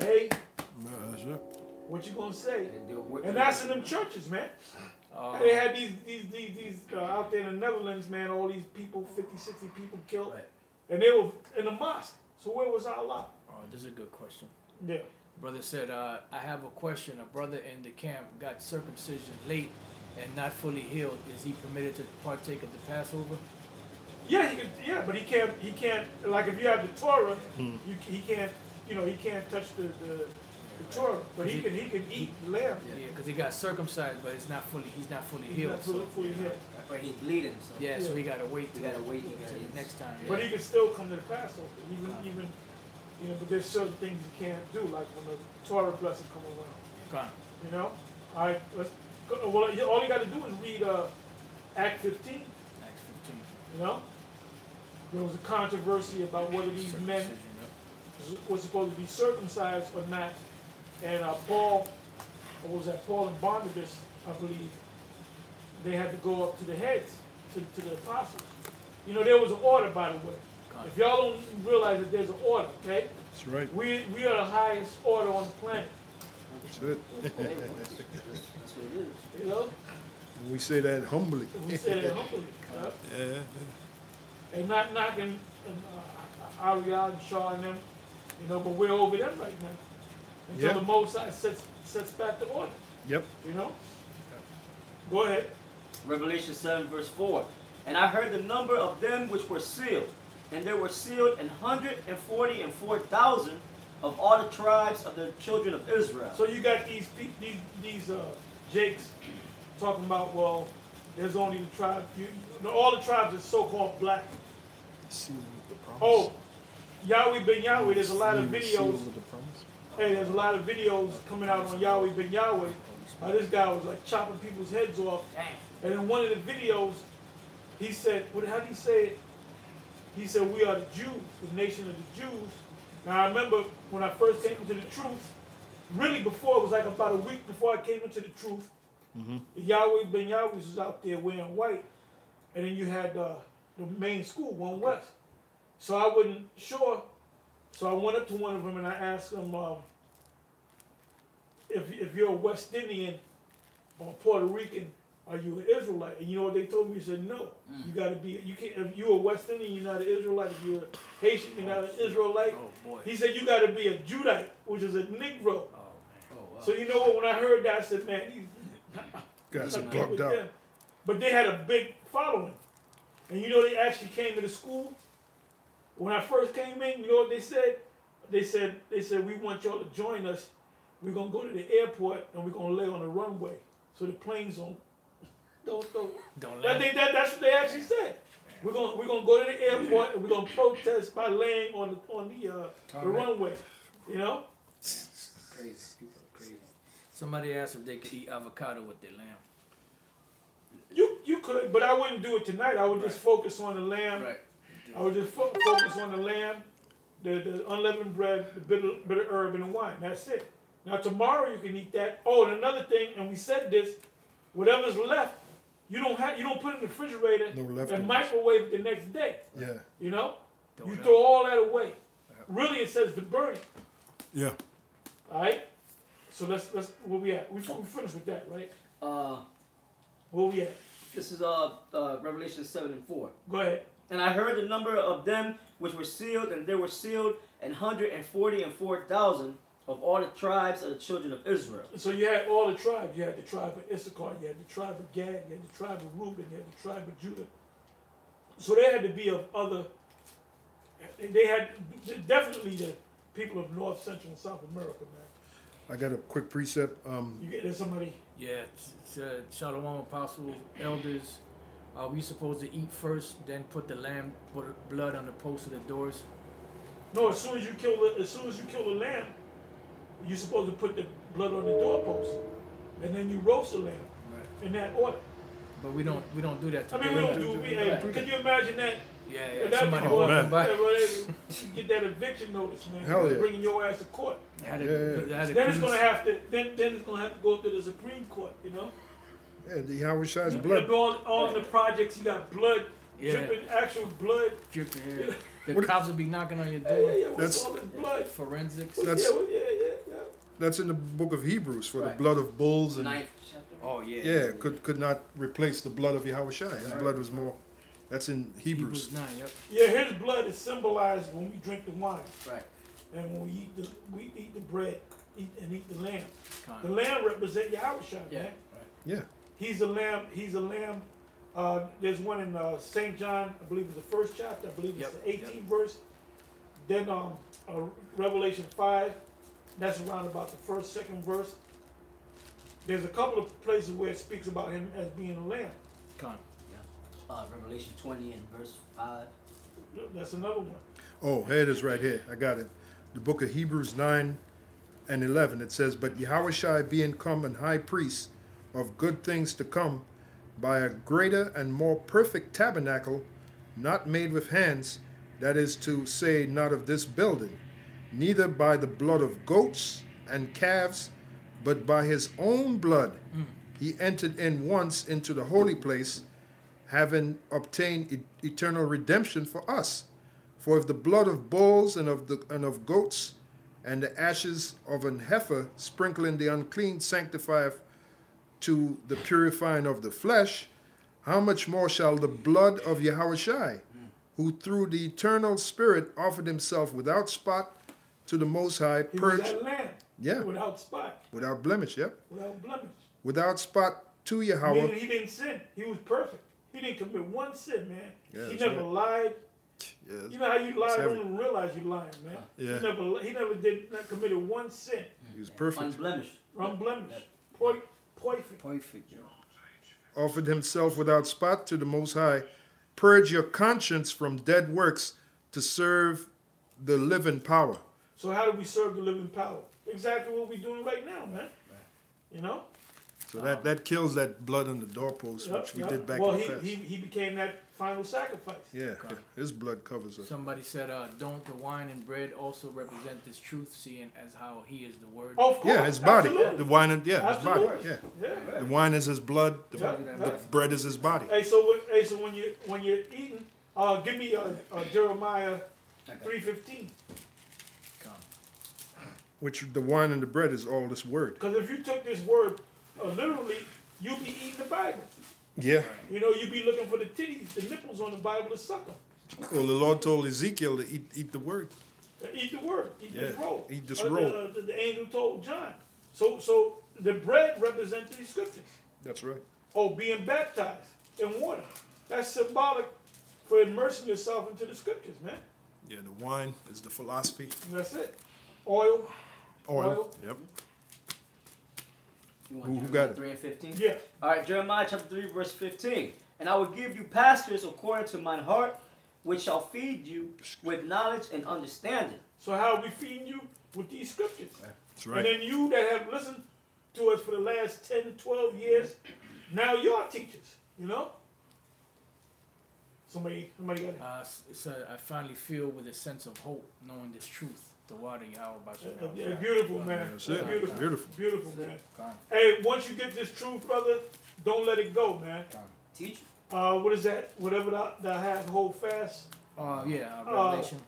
it. what you gonna say? And that's in them churches, man. They had these out there in the Netherlands, man, all these people, 50, 60 people killed. Right. And they were in the mosque. So where was Allah? Oh, this is a good question. Yeah. Brother said, I have a question. A brother in the camp got circumcision late and not fully healed. Is he permitted to partake of the Passover? Yeah, but he can't, like if you have the Torah, he can't touch the Torah, but he can eat lamb. Yeah, because he got circumcised, but he's not fully healed. Not fully healed. But he's bleeding. So. Yeah, so he got to wait. We gotta wait. Till the next time. But he can still come to the Passover, even but there's certain things you can't do, like when the Torah blessing come around. You know? All right, let's go. Well, all you got to do is read Act 15. Acts 15. You know? There was a controversy about whether these men were supposed to be circumcised or not. And Paul and Barnabas, I believe, they had to go up to the heads, to the apostles. You know, there was an order, by the way. If y'all don't realize that there's an order, okay? That's right. We are the highest order on the planet. That's it. That's what it is. You know? We say that humbly. We say that humbly. Yeah. And not knocking Ariel and Shaw and them, you know, but we're over them right now. Until the Most High sets back the order. Yep. You know? Go ahead. Revelation 7 verse 4. And I heard the number of them which were sealed, and there were sealed 144,000 of all the tribes of the children of Israel. So you got these Jakes talking about, well, there's only the tribe. All the tribes are so-called black. Oh, Yahweh Ben Yahweh. There's a lot of videos. Hey, there's a lot of videos coming out on Yahweh Ben Yahweh. This guy was like chopping people's heads off. And in one of the videos, he said, how did he say it? He said, we are the Jews, the nation of the Jews. Now, I remember when I first came into the truth, really before, it was like about a week before I came into the truth, Yahweh Ben Yahweh was out there wearing white. And then you had the main school, One West. So I wasn't sure. So I went up to one of them and I asked him, if you're a West Indian or Puerto Rican, are you an Israelite? And you know what they told me? He said, no. You got to be, you can't, if you're a West Indian, you're not an Israelite. If you're a Haitian, you're not an Israelite. Oh, boy. He said, you got to be a Judite, which is a Negro. Oh, man. Wow. So you know what, when I heard that, I said, man, Guys are with bugged out. them. But they had a big following. And you know, they actually came to the school. When I first came in, you know what they said? They said, we want y'all to join us. We're going to go to the airport and we're going to lay on the runway. So the planes don't land. That's what they actually said. We're gonna go to the airport and we're gonna protest by laying on the runway. You know? Crazy. People are crazy. Somebody asked if they could eat avocado with their lamb. You could, but I wouldn't do it tonight. I would just focus on the lamb. Right. I would just focus on the lamb, the unleavened bread, the bitter herb, and the wine. That's it. Now tomorrow you can eat that. Oh, and another thing, and we said this, whatever's left, you don't put in the refrigerator No and leftovers. microwave it the next day. Yeah. You know? Throw You it throw all that away. Really it says to burn it. Yeah. Alright? So let's where we at? We finished with that, right? Where we at? This is Revelation 7:4. Go ahead. And I heard the number of them which were sealed, and there were sealed 144,000 of all the tribes of the children of Israel. So you had all the tribes. You had the tribe of Issachar, you had the tribe of Gad, you had the tribe of Reuben, you had the tribe of Judah. So they had to be of other. They had definitely the people of North, Central, and South America, man. I got a quick precept. You get there's somebody. Yeah, Shalom Apostles, elders. Are we supposed to eat first, then put the lamb blood on the posts of the doors? No, as soon as you kill the lamb, you're supposed to put the blood on the doorpost, and then you roast the lamb in that order. But we don't do that. I mean, we don't do. Can you imagine that? Yeah. That Somebody people, walking by. get that eviction notice, man. Hell yeah. Bringing your ass to court. Had Then it's gonna have to. Then it's gonna have to go to the Supreme Court. You know. Yeah, the Yahushai's You blood. put all the projects, you got blood, dripping, actual blood. dripping here. The cops will be knocking on your Yeah, door. what's That's- all this blood? Forensics. That's- Yeah. That's in the book of Hebrews for the Right. blood of bulls and 9th chapter. Oh yeah. yeah, could not replace the blood of Yahushai. His blood was more. That's in Hebrews. 9. Yep. Yeah, his blood is symbolized when we drink the wine. Right. And when we eat the bread, eat the lamb. Con. The lamb represents Yahushua, Yeah. man. Yeah. He's a lamb. There's one in St. John, I believe it's the first chapter. I believe it's Yep, the 18th verse. Then Revelation 5. That's around about the first, second verse. There's a couple of places where it speaks about him as being a lamb. Con. Revelation 20 and verse 5. That's another one. Oh, here it is right here. I got it. The book of Hebrews 9 and 11. It says, but Yahushai being come an high priest of good things to come, by a greater and more perfect tabernacle, not made with hands, that is to say, not of this building, neither by the blood of goats and calves, but by his own blood he entered in once into the holy place, having obtained eternal redemption for us. For if the blood of bulls and of goats and the ashes of an heifer sprinkling the unclean sanctifieth to the purifying of the flesh, how much more shall the blood of Yahushai, who through the eternal Spirit offered himself without spot to the Most High, He purge, was that lamb. yeah, Without spot. without blemish, yep, Without blemish. without spot to Yahweh. He didn't sin. He was perfect. He didn't commit one sin, man. Yeah, he that's never right. lied. Yeah, You know how you lie, It's don't heavy. even realize you lying, man. Yeah. He never did not committed one sin. he was perfect. Unblemished. Unblemished. Perfect. Perfect. Offered himself without spot to the Most High. Purge your conscience from dead works to serve the living power. So how do we serve the living power? Exactly what we're doing right now, man. You know? So that kills that blood on the doorpost, which we did back well, in the past. he became that final sacrifice. Yeah, his blood covers us. Somebody said, don't the wine and bread also represent this truth, seeing as how he is the word? Of course. Yeah, his body. Absolutely. The wine, and, yeah, his body. Absolutely. Yeah, Yeah. the wine is his blood. The, Yeah, the yeah. bread is his body. Hey, so when you're eating, give me Jeremiah 3:15. Con. Which the wine and the bread is all this word. Because if you took this word literally, you'd be eating the Bible. Yeah. You know, you'd be looking for the titties, the nipples on the Bible to suck them. Well, the Lord told Ezekiel to eat the word. Eat the word. Eat this Yeah, roll. eat this roll. The angel told John. So the bread represents the scriptures. That's right. Oh, being baptized in water. That's symbolic for immersing yourself into the scriptures, man. Yeah, the wine is the philosophy. And that's it. Oil. Oil. Yep. You Who want got it? 3 and 15? Yeah. All right, Jeremiah chapter 3, verse 15. And I will give you pastors according to mine heart, which shall feed you with knowledge and understanding. So how are we feeding you? With these scriptures. That's right. And then you that have listened to us for the last 10, 12 years, now you're teachers, you know? Somebody got it. So I finally feel with a sense of hope, knowing this truth. The water, Yahweh Yeah, beautiful, man. That's it. Beautiful, Beautiful. beautiful, man. Con. Hey, once you get this truth, brother, don't let it go, man. Teach. What is that? Whatever that I have, hold fast. Yeah, Revelation.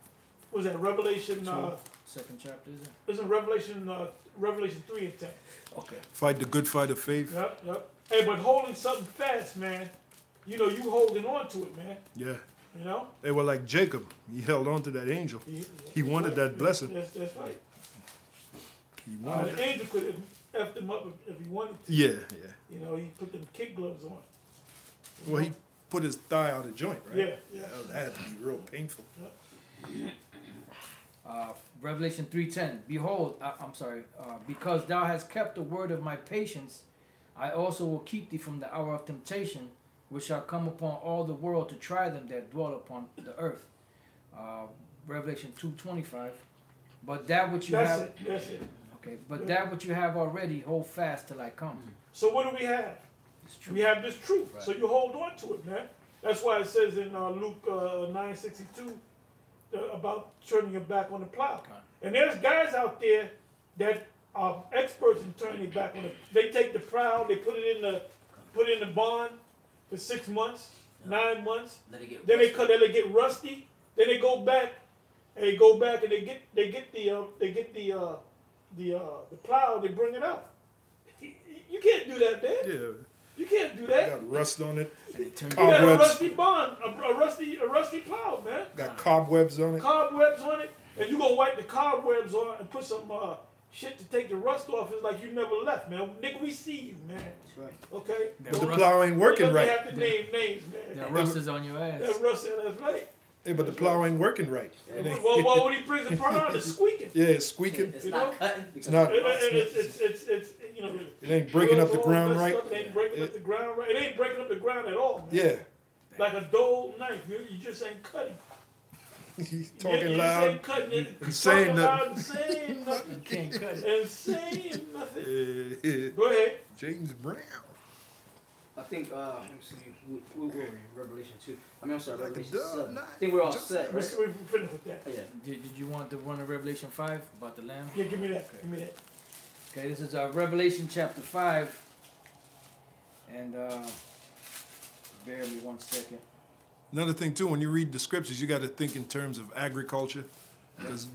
What is that? Revelation. Second chapter, is it? Isn't Revelation 3 and 10? Okay. Fight the good fight of faith. Yep, yep. Hey, but holding something fast, man. You know, you holding on to it, man. Yeah. You know. They were like Jacob. He held on to that angel. He wanted that blessing. That's right. He wanted The angel could have effed him up if he wanted to. Yeah, yeah. You know, he put them kick gloves on. Well, he put his thigh out of joint, right? Yeah, yeah. That had to be real painful. Revelation 3:10. Behold, because thou hast kept the word of my patience, I also will keep thee from the hour of temptation, which shall come upon all the world to try them that dwell upon the earth. Revelation 2:25. But that which you That's have, it. That's it. okay. But that which you have already, hold fast till I come. So what do we have? We have this truth. Right. So you hold on to it, man. That's why it says in Luke 9:62 about turning your back on the plow. And there's guys out there that are experts in turning your back on it. They take the plow, they put it in the barn for 6 months, 9 months. Let it get Then rusty. they get rusty. Then they go back and they get the plow. They bring it out. You can't do that, man. Yeah. You can't do that. Got rust on it. And it turned You got a Cobwebs. rusty barn, a rusty plow, man. Got cobwebs on it. Cobwebs on it, and you gonna wipe the cobwebs on and put some shit to take the rust off. It's like you never left, man. Nigga, we see you, man. That's right. Okay. That But the rust- plow ain't working Don't right. have to name names, man. That rust is on your ass. That rust, that's right. Hey, but the plow ain't working right. It ain't- Well, when he brings the part out, it's squeaking. Yeah, it's squeaking. It's You not know? cutting. Because not- It's you know. It ain't breaking up the all ground messed right. up. It ain't breaking up the ground right. It ain't breaking up the ground at all, man. Yeah. Like a dull knife, you just ain't cutting. He's You talking just loud. ain't cutting it. He's saying Talking nothing. loud and saying nothing. You can't cut it. And saying nothing. Yeah. Go ahead. James Brown. I think, let me see, we were in Revelation 2. I'm sorry, Like a Revelation dove 7. night. I think we're all Just- set, We're right? finished with that. Yeah. Did you want to run to Revelation 5 about the lamb? Yeah, give me that. Give me that. Okay, this is Revelation chapter 5. And bear me 1 second. Another thing too, when you read the scriptures, you got to think in terms of agriculture. Because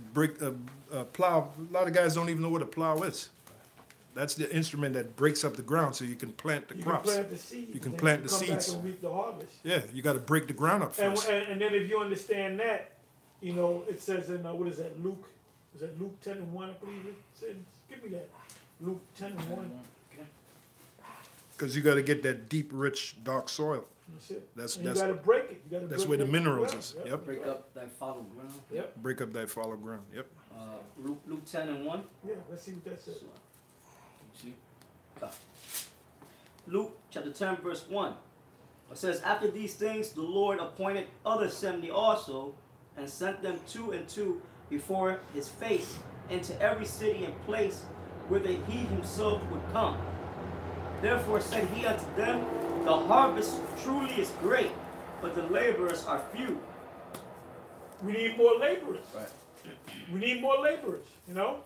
plow, a lot of guys don't even know what a plow is. That's the instrument that breaks up the ground so you can plant the You crops. can plant the seeds. You can and plant the come back seeds. and reap the harvest. Yeah, you got to break the ground up And, first. and then if you understand that, you know, it says in, what is that, Luke? Is that Luke 10 and 1, I believe it says? Give me that. Luke 10 and 1. Because you got to get that deep, rich, dark soil. That's it. That's And you that's got to break it. You gotta that's break where the up minerals ground. is. Yep. Yep. Break up that fallow ground. Yep. Break up that fallow ground. Yep. Luke 10 and 1. Yeah, let's see what that says. See? Luke chapter 10, verse 1. It says, after these things, the Lord appointed other 70 also, and sent them 2 and 2 before his face into every city and place whither he himself would come. Therefore said he unto them, the harvest truly is great, but the laborers are few. We need more laborers. Right. We need more laborers, you know?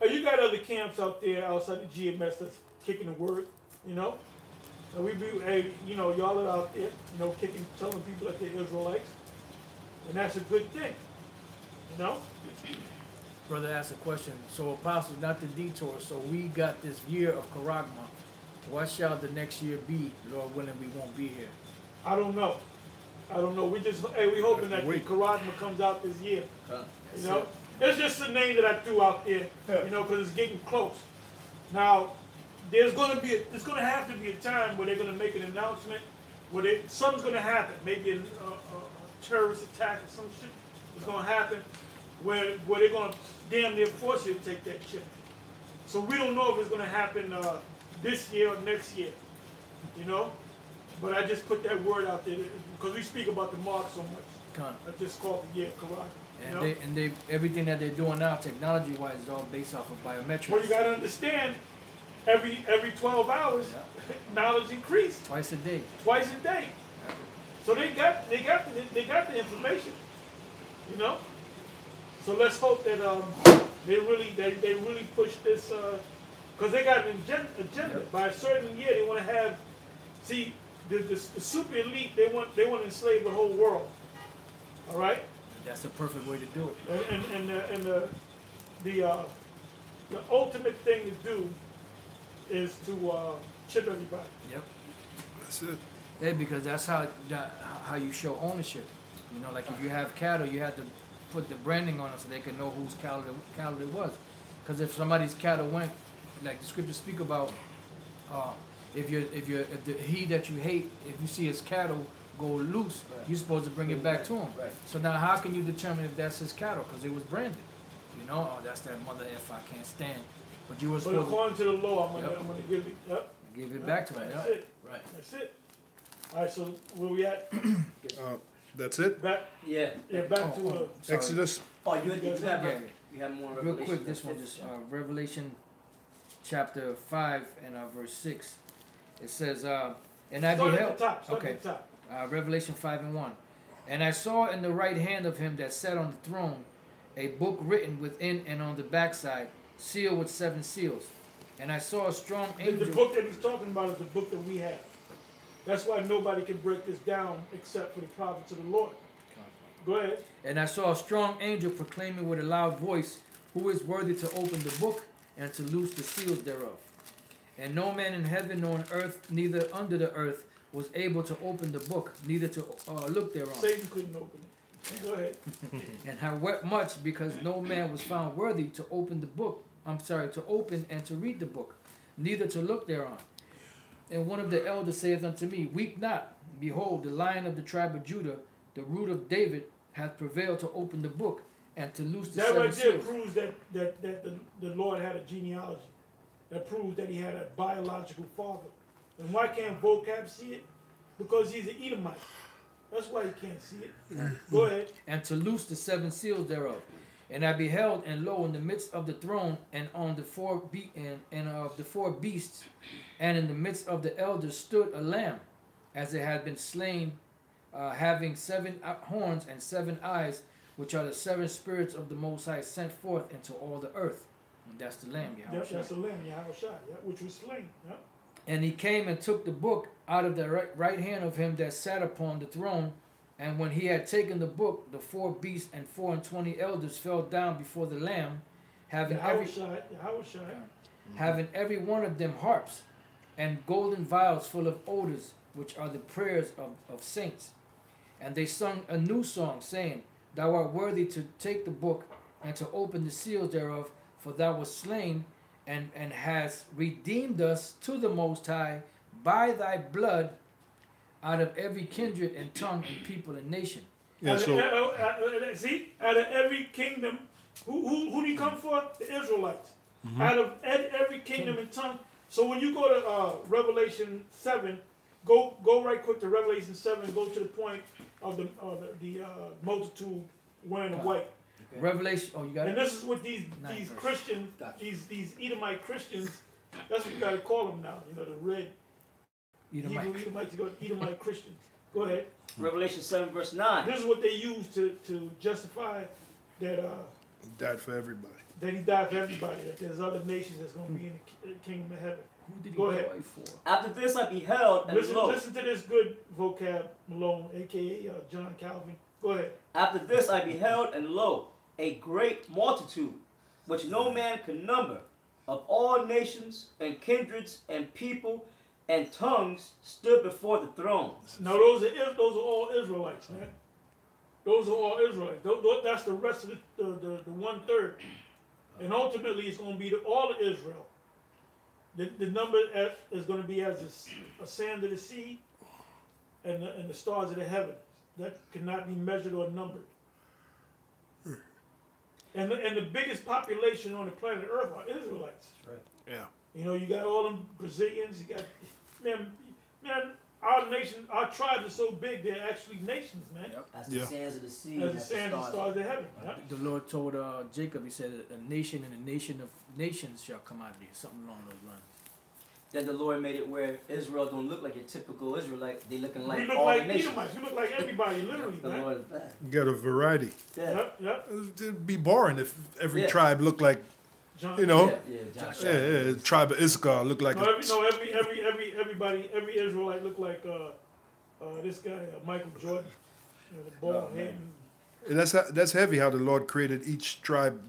You got other camps out there outside the GMS that's kicking the word, you know? So hey, you know, y'all are out there, you know, telling people that they're Israelites. And that's a good thing, you know? Brother asked a question. So, Apostle, not the detour. So, we got this year of Charagma. What shall the next year be? Lord willing, we won't be here. I don't know. We hoping that the Wait. Charisma comes out this year. That's You know, it. it's just a name that I threw out there, you know, because it's getting close. Now, there's going to have to be a time where they're going to make an announcement, where something's going to happen, maybe a terrorist attack or some shit is going to happen, where they're going to damn near force you to take that shit. So we don't know if it's going to happen this year or next year, you know. But I just put that word out there because we speak about the mark so much. Con. I just called it Karate. You know? And they everything that they're doing now, technology-wise, is all based off of biometrics. Well, you got to understand, every 12 hours, knowledge increase Twice a day. twice a day. So they got the information, you know. So let's hope that they really push this because they got an agenda. By a certain year they want to have. See, the super elite they want to enslave the whole world. All right. That's the perfect way to do it. And the ultimate thing to do is to chip everybody. Yep. That's it. Yeah, because that's how you show ownership. You know, like if you have cattle, you have to put the branding on it so they can know whose cattle it was. Because if somebody's cattle went, like the scriptures speak about, if the he that you hate, if you see his cattle go loose, you're supposed to bring it back to him. Right. So now how can you determine if that's his cattle? Because it was branded. You know, oh, that's that mother F I can't stand. But you were But supposed according to the law, I'm Yep. gonna give it. Yep. to give it back to him. That's Yeah. it. Right. That's it. All right. So where we at? That's it. Back. Yeah. Yeah. Back to Sorry. Exodus. Oh, you have Yeah. you have more Real Revelation. quick, this one just Revelation chapter 5 and verse 6. It says, and I start beheld. at the top. Start Okay. at the top. Revelation 5 and 1. And I saw in the right hand of him that sat on the throne a book written within and on the backside, sealed with 7 seals. And I saw a strong The angel. book that he's talking about is the book that we have. That's why nobody can break this down except for the prophets of the Lord. Go ahead. And I saw a strong angel proclaiming with a loud voice, who is worthy to open the book and to loose the seals thereof. And no man in heaven nor on earth, neither under the earth, was able to open the book, neither to look thereon. Satan couldn't open it. Go ahead. And I wept much because no man was found worthy to open the book. To open and to read the book, neither to look thereon. And one of the elders saith unto me, weep not. Behold, the Lion of the tribe of Judah, the root of David, hath prevailed to open the book and to loose the That 7 right there seals. proves that the Lord had a genealogy. That proves that he had a biological father. And why can't vocab see it? Because he's an Edomite. That's why he can't see it. Go ahead. And to loose the 7 seals thereof. And I beheld, and lo, in the midst of the throne, and on the four of the 4 beasts, and in the midst of the elders stood a lamb, as it had been slain, having 7 horns and 7 eyes, which are the 7 spirits of the Most High sent forth into all the earth. And that's the lamb, Yahweh. Yep, that's the lamb, Yahushua, which was slain. Yep. And he came and took the book out of the right hand of him that sat upon the throne. And when he had taken the book, the 4 beasts and 24 elders fell down before the Lamb, having every one of them harps and golden vials full of odors, which are the prayers of saints. And they sung a new song, saying, Thou art worthy to take the book and to open the seals thereof, for thou wast slain and hast redeemed us to the Most High by thy blood out of every kindred and tongue and people and nation. Yeah. So see, out of every kingdom, who did he come for? The Israelites. Out of every kingdom and tongue. So when you go to Revelation 7, go right quick to Revelation 7 and go to the point of the multitude wearing the white. Okay. Revelation. Oh, you got And it. this is what these Christians, these Edomite Christians, that's what you got to call them now. You know, the red. Edomite Christians. Go ahead. Revelation 7 verse 9. This is what they use to justify that he died for everybody. that he died for everybody. That there's other nations that's going to be in the kingdom of heaven. Who did he Go die ahead. for? After this I beheld, and lo, Listen to this good vocab, Malone, aka John Calvin. Go ahead. after this I beheld, and lo, a great multitude, which no man can number, of all nations and kindreds and people and tongues, stood before the throne. Now those are all Israelites, man. Those are all Israelites. That's the rest of the 1/3, and ultimately it's going to be all of Israel. The number is going to be as a sand of the sea, and the stars of the heaven that cannot be measured or numbered. And the biggest population on the planet Earth are Israelites. Right. Yeah. You know, you got all them Brazilians. You got man. Our nation, our tribes are so big; they're actually nations, man. Yep. As the sands of the sea, As the sand and stars of heaven. Yep. The Lord told Jacob, he said, a nation and a nation of nations shall come out of thee, something along those lines. that the Lord made it where Israel don't look like a typical Israelite. They looking like we look all like the nations. Edomites. We look like everybody, literally, The man. Lord is bad. You got a variety. Yeah. Yep, yep. It'd be boring if every Yeah. tribe looked like, John, you know, Yeah, John. yeah, tribe of Issachar looked like every Israelite looked like this guy Michael Jordan, the bald Oh, head. And that's heavy how the Lord created each tribe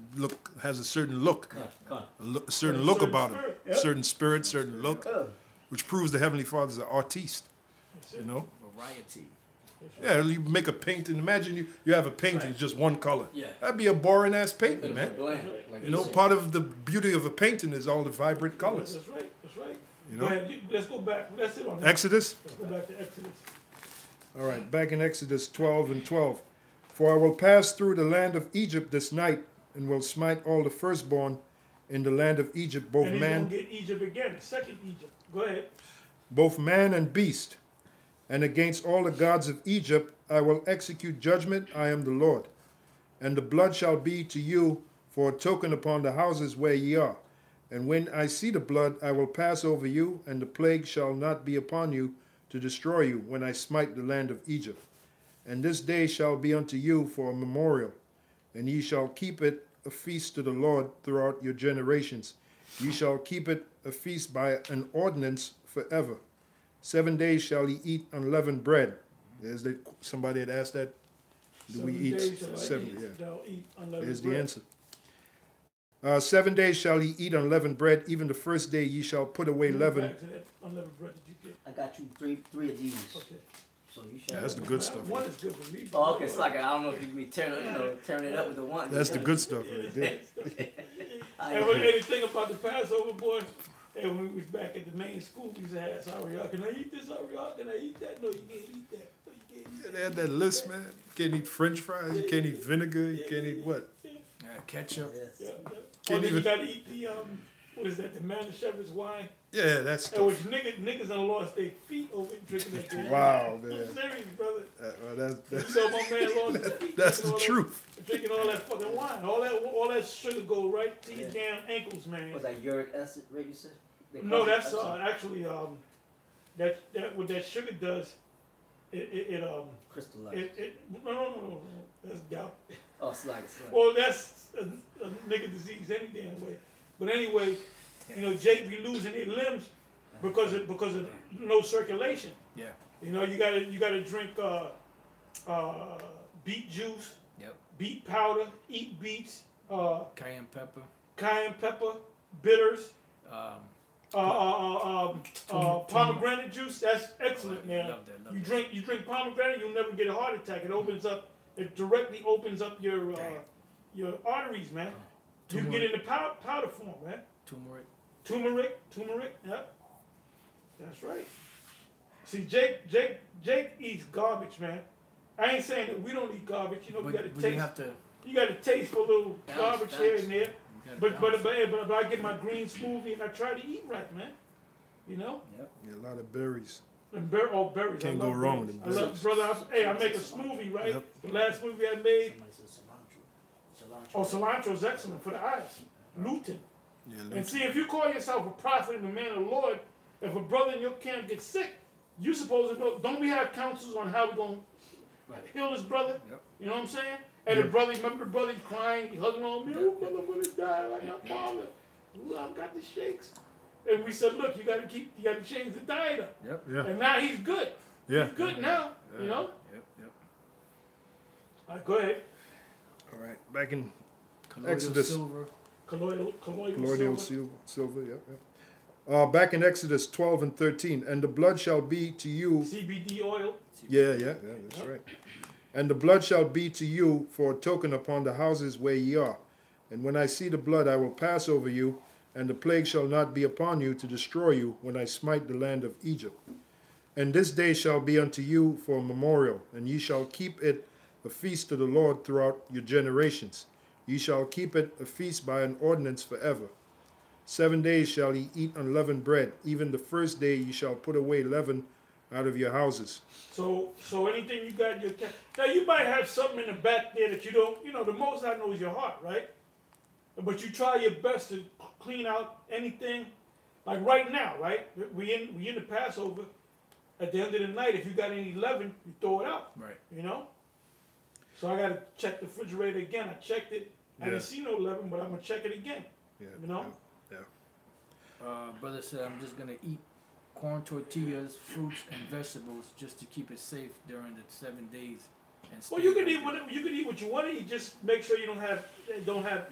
has a certain look, Come on. a certain look Certain about them, spirit, yep. certain spirit, certain look, Oh. which proves the Heavenly Father's an artist. You know, Variety. yeah. You make a painting. Imagine you have a painting just one color. Yeah. That'd be a boring ass painting, man. Bland, like You know, said. part of the beauty of a painting is all the vibrant colors. That's right. That's right. You Go know, ahead. Let's go back. That's it on that. Exodus. Let's go back to Exodus. All right, back in Exodus 12 and 12. For I will pass through the land of Egypt this night, and will smite all the firstborn in the land of Egypt, both And he's man, gonna get Egypt again. Second Egypt. Go ahead. both man and beast. And against all the gods of Egypt I will execute judgment. I am the Lord. And the blood shall be to you for a token upon the houses where ye are. And when I see the blood, I will pass over you, and the plague shall not be upon you to destroy you when I smite the land of Egypt. And this day shall be unto you for a memorial, and ye shall keep it a feast to the Lord throughout your generations. Ye shall keep it a feast by an ordinance forever. 7 days shall ye eat unleavened bread. Somebody had asked that. Do we 7 eat days shall I 7? eat, Yeah. thou eat unleavened There's the bread. answer. 7 days shall ye eat unleavened bread. Even the first day ye shall put away Go leaven. back to that unleavened bread that you get. I got you three of these. Okay. So you should. Yeah, that's the good stuff. One is good for me. Oh, okay. It's like I don't know if you can be tearing it up with the one. That's the good stuff right there. And the thing about the Passover, boy, and when we was back at the main school, we used to ask Ariel, can I eat this, Ariel? Can I eat that? No, you can't eat that. No, you can't eat Yeah, they had that list, man. You can't eat French fries. You can't eat vinegar. You can't eat what? Ketchup. that. Yeah, yeah. Can't Then you even- gotta eat the, what is that, the Manischewitz wine? Yeah, that's And which stuff. niggas done lost their feet over drinking that shit. Wow, I'm man. serious, brother. That's You know my man lost his feet. that's drinking the all truth. Drinking all that fucking wine. All that sugar go right to your damn ankles, man. Was that uric acid, right? You said. They No, call it that's actually that what that sugar does. It crystallized. no, that's gout. Oh, slag. Well, that's a nigga disease any damn way. But anyway, you know, Jake be losing his limbs because of no circulation. Yeah. You know, you gotta drink beet juice, Yep. beet powder, eat beets, Cayenne pepper. cayenne pepper, bitters. Um, Pomegranate juice, that's excellent, man. Love that, love You that. drink pomegranate, you'll never get a heart attack. It directly opens up your arteries, man. You can get it in the powder form, man. Turmeric, yep. That's right. See, Jake eats garbage, man. I ain't saying that we don't eat garbage. You know, we gotta But you taste. have to. You gotta taste for a little Balance, garbage here balance. and there. you gotta But balance. I get my green smoothie and I try to eat right, man. You know. Yeah, a lot of berries. And berries. Can't I go love wrong berries. with I love, brother. I make a smoothie, right? Yep. The last smoothie I made. Somebody said cilantro. Oh, cilantro is excellent for the eyes. Lutein. Yeah, And see, if you call yourself a prophet and a man of the Lord, if a brother in your camp gets sick, you supposed to know. Don't we have counsels on how we're gonna heal this brother? Yep. You know what I'm saying? And the brother, remember the brother crying, he hugging on me. Oh, brother, I'm gonna die like my father. Ooh, I've got the shakes. And we said, look, you gotta change the diet up. Yep. yeah, And now he's good. yeah. He's good now. You know. Yep. All right, go ahead. All right, back in Colloidal Exodus. silver. Colloidal colloidal silver. silver, yeah. Back in Exodus 12 and 13, and the blood shall be to you. CBD oil. Yeah, that's right. And the blood shall be to you for a token upon the houses where ye are. And when I see the blood, I will pass over you, and the plague shall not be upon you to destroy you when I smite the land of Egypt. And this day shall be unto you for a memorial, and ye shall keep it a feast to the Lord throughout your generations. Ye shall keep it a feast by an ordinance forever. 7 days shall ye eat unleavened bread. Even the first day ye shall put away leaven out of your houses. So anything you got in your camp. Now you might have something in the back there that you don't, you know, the most I know is your heart, right? But you try your best to clean out anything like right now, right? We in the Passover. At the end of the night, if you got any leaven, you throw it out. Right. You know. So I gotta check the refrigerator again. I checked it. I didn't see no leaven, but I'm gonna check it again. Yeah. You know. Brother said, I'm just gonna eat corn tortillas, fruits, and vegetables just to keep it safe during the 7 days. And Well, you can eat whatever. You can eat what you want to eat. Just make sure you don't have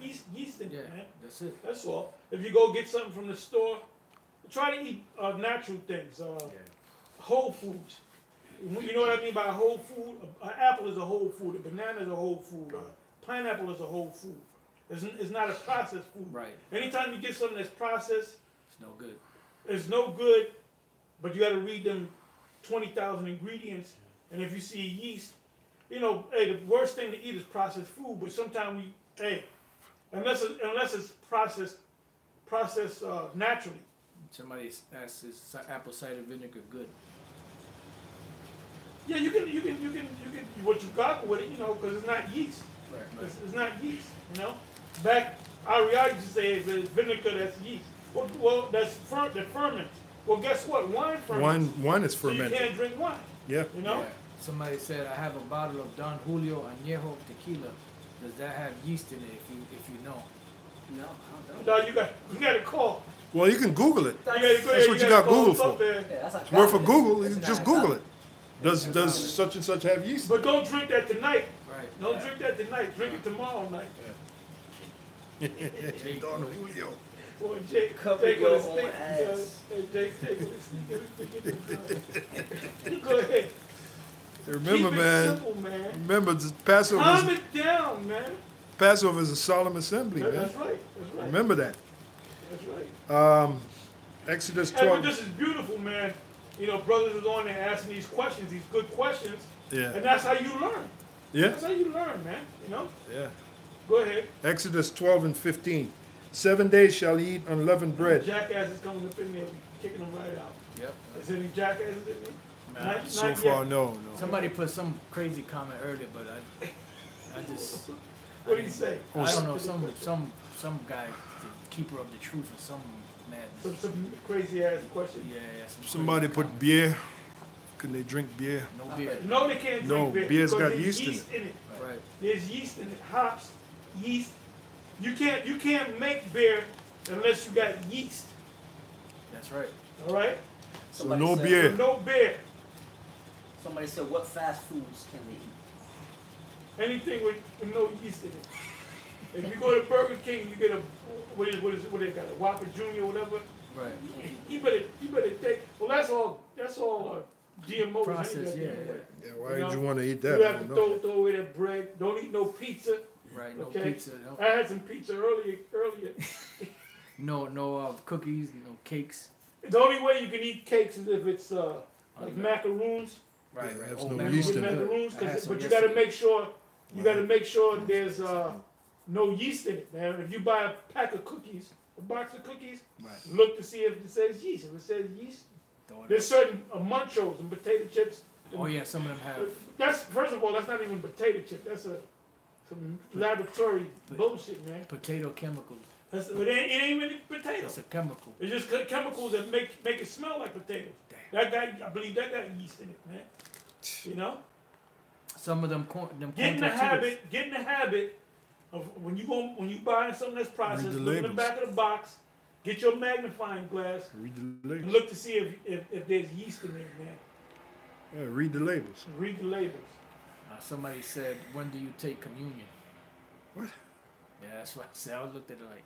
yeast in Yeah, it, man. that's it. That's all. If you go get something from the store, try to eat natural things. Whole foods. You know what I mean by whole food? An apple is a whole food. A banana is a whole food. A pineapple is a whole food. It's not a processed food. Right. Anytime you get something that's processed, It's no good. it's no good. But you got to read them 20,000 ingredients. And if you see yeast, you know, hey, the worst thing to eat is processed food. But sometimes unless it's processed naturally. Somebody asked, is apple cider vinegar good? Yeah, you can what you got with it, you know, because it's not yeast. Right. It's not yeast, you know. Back, Ariel used to say it's vinegar that's yeast. Well, that ferments. Well, guess what? Wine ferments. Wine is So you fermented. can't drink wine. Yeah. You know. Yeah. Somebody said, I have a bottle of Don Julio Añejo tequila. Does that have yeast in it? If you know. No, I don't know. No, you got to call. Well, you can Google it. You gotta go That's what you got call Google us up for. there. Yeah, that's like It's worth a that. Google. You That's can a just guy Google that. it. Does such and such have yeast? But don't drink that tonight. Right. Don't drink that tonight. Drink it tomorrow night. Don Julio. Boy, Jake, Cover Jake your with a own stick. ass. Hey, Jake with a stick. Go ahead. Remember, Keep it man. simple, man. Remember, Calm it down, man. Passover is a solemn assembly, man. That's right. That's right. Remember that. That's right. Exodus Hey, but 12. this is beautiful, man. You know, brothers is on there asking these questions, these good questions, Yeah. and that's how you learn. Yeah. That's how you learn, man. You know. Yeah. Go ahead. Exodus 12 and 15. 7 days shall ye eat unleavened bread. Jackass is coming up in there, kicking them right out. Yep. Is there any jackasses in there? Nah, Not So yet. far, no. Somebody put some crazy comment earlier, but I just. What did he say? I don't know. Some guy, the keeper of the truth, or some madness. Some crazy ass question. Yeah, some Somebody crazy put comment. beer. Can they drink beer? No beer. No, they can't No, drink beer. beer's because got there's yeast in it. Right. There's yeast in it. Hops, yeast. You can't make beer unless you got yeast. That's right. All right. So Somebody no said- beer. No beer. Somebody said, what fast foods can they eat? Anything with no yeast in it. If you go to Burger King, you get a what they got, a Whopper Junior, whatever. Right. You better take. Well, that's all GMO. Process, yeah. Yeah, why did you want to eat You that? I have to don't know. throw away that bread. Don't eat no pizza. Right. No Okay. pizza. No. I had some pizza earlier. No cookies. No cakes. The only way you can eat cakes is if it's like Okay. macaroons. Right. Yeah, Right. there's Oh, no man, yeast You in get it. macaroons, I had some but you got to yesterday. make sure there's no yeast in it, man. If you buy a pack of cookies, a box of cookies, Right. look to see if it says yeast. If it says yeast, Throw it there's certain munchos and potato chips. Oh yeah, some of them have. That's first of all, that's not even potato chip. That's some laboratory bullshit, man. Potato chemicals. It ain't even potatoes. That's a chemical. It's just chemicals that make it smell like potatoes. That guy, I believe that got yeast in it, man. You know, Some of them corn. get in the habit of when you buy something that's processed, Read the look in the labels. back of the box, get your magnifying glass, Read the and labels. look to see if there's yeast in there, man. Yeah, read the labels. Read the labels. Somebody said, "When do you take communion?" What? Yeah, that's what I said. I looked at it like.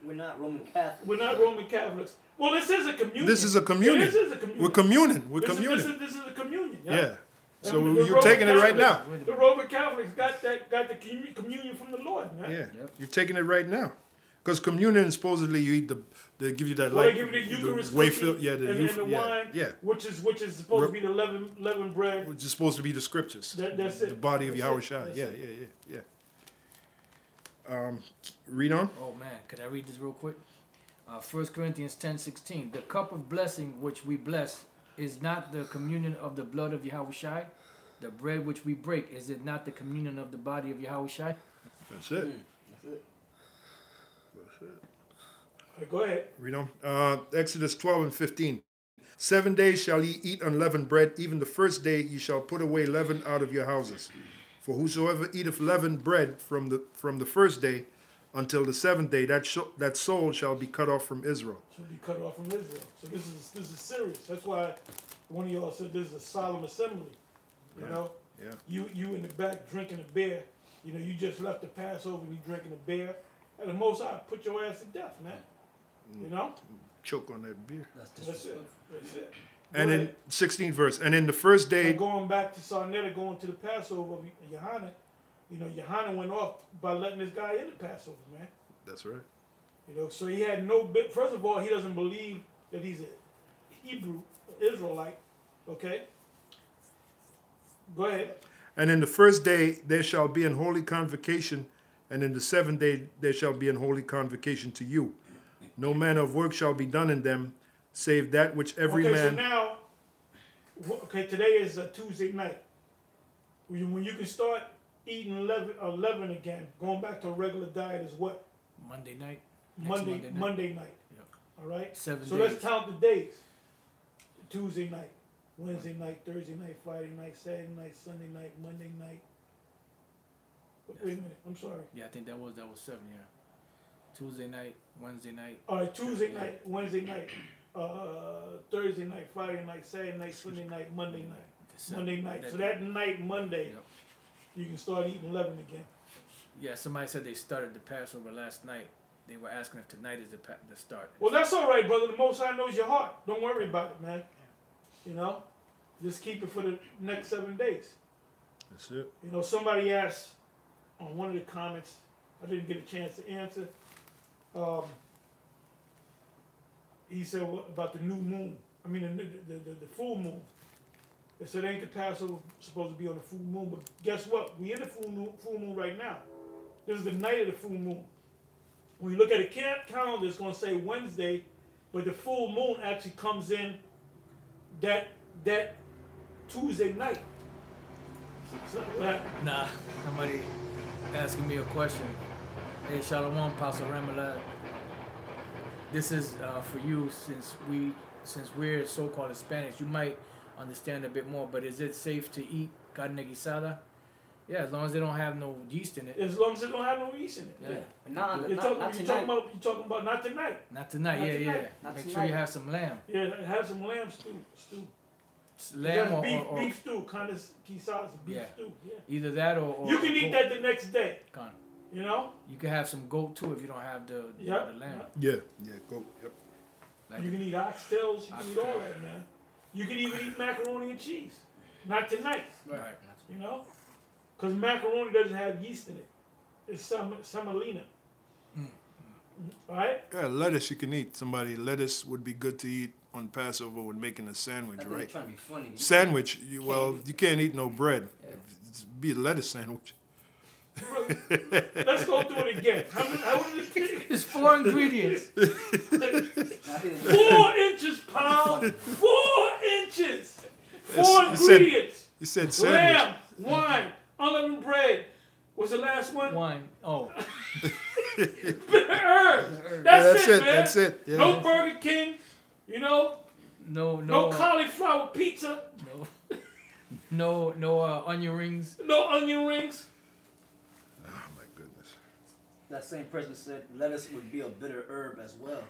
We're not Roman Catholics. We're not Roman Catholics. Well, this is a communion. This is a communion. This is a communion. We're communing. We're This is- communing. This is a communion. Yeah. So And the you're Roman taking it right now. Catholics- The Roman Catholics got the communion from the Lord, man. Yeah. You're taking it right now. Because communion, supposedly, you eat they give you that Well, light. they give you the Eucharist wafer, cookie yeah, the and the yeah, wine, yeah, which is supposed to be the leavened bread. which is supposed to be the scriptures. That's it. The body of That's Yahweh it. Shai. That's Yeah, it. yeah. Read on. Oh man, could I read this real quick? 1 Corinthians 10:16. The cup of blessing which we bless is not the communion of the blood of Yahweh Shai. The bread which we break, is it not the communion of the body of Yahweh Shai? That's it. That's it. That's it. Go ahead. Read on. Exodus 12 and 15. 7 days shall ye eat unleavened bread, even the first day ye shall put away leaven out of your houses. For whosoever eateth leavened bread from the first day until the 7th day, that soul shall be cut off from Israel. Should be cut off from Israel. So this is serious. That's why one of y'all said this is a solemn assembly. You know? Yeah. You in the back drinking a beer. You know, you just left the Passover and you drinking a beer. And the Most High put your ass to death, man. You know? Choke on that beer. That's it. That's it. And in 16th verse, and in the first day. And going back to Sarnetta, going to the Passover of Yohanan, you know, Yohanan went off by letting this guy in the Passover, man. That's right. You know, so he had no bit. First of all, he doesn't believe that he's a Hebrew, Israelite. Okay? Go ahead. And in the first day there shall be an holy convocation, and in the 7th day there shall be an holy convocation to you. No manner of work shall be done in them, save that which every man. Okay, so now, today is a Tuesday night. When you can start eating leaven again, going back to a regular diet is what? Monday night. Monday night. Yep. All right. 7 days. So let's count the days. Tuesday night, Wednesday night, Thursday night, Friday night, Saturday night, Sunday night, Monday night. Wait a minute. I'm sorry. Yeah, I think that was 7. Yeah. Tuesday night, Wednesday night. All right, Tuesday night, Wednesday night, Thursday night, Friday night, Saturday night, Sunday night, Monday night. Monday night. So that night, Monday, Yep. you can start eating leaven again. Yeah, somebody said they started the Passover last night. They were asking if tonight is the start. Well, that's all right, brother. The Most High knows your heart. Don't worry about it, man. You know, just keep it for the next 7 days. That's it. You know, somebody asked on one of the comments, I didn't get a chance to answer. He said about the new moon. I mean, the full moon. They said ain't the Passover supposed to be on the full moon? But guess what? We in the full moon right now. This is the night of the full moon. When you look at the calendar, it's going to say Wednesday, but the full moon actually comes in that Tuesday night. So, Nah, somebody asking me a question. Hey, Shalom, Pastor Ramallah. This is for you, since we're so-called Hispanics. You might understand a bit more, but is it safe to eat carne guisada? Yeah, as long as they don't have no yeast in it. As long as they don't have no yeast in it. Yeah. Not You're tonight. talking about not tonight. Not tonight. Not Yeah, tonight. yeah. Not Make tonight. sure you have some lamb. Yeah, have some lamb stew. Lamb or beef stew, kind of quizás, beef Yeah. stew. Yeah. either that or You can eat goat. that the next day. Con. You know. You can have some goat too if you don't have the Yep. lamb. Yeah. Go. Yep. Like You can eat oxtails. You can eat all that, man. You can even eat macaroni and cheese. Not tonight. right. You know, because macaroni doesn't have yeast in it. It's semolina. Right? Yeah, lettuce you can eat. Lettuce would be good to eat on Passover when making a sandwich, I think they're right? trying to be funny. Sandwich, you can't eat no bread. Be a lettuce sandwich. Let's go through it again. How many It's 4 ingredients. 4 inches, pal. 4 inches. 4 Yes, ingredients. You said sandwich. Lamb, wine, unleavened bread. What's the last one? Wine. Oh. Bitter herbs. Yeah, That's it, man. That's it. Yeah. No Burger King. You know. No cauliflower pizza. No onion rings. No onion rings. Oh my goodness. That same person said lettuce would be a bitter herb as well.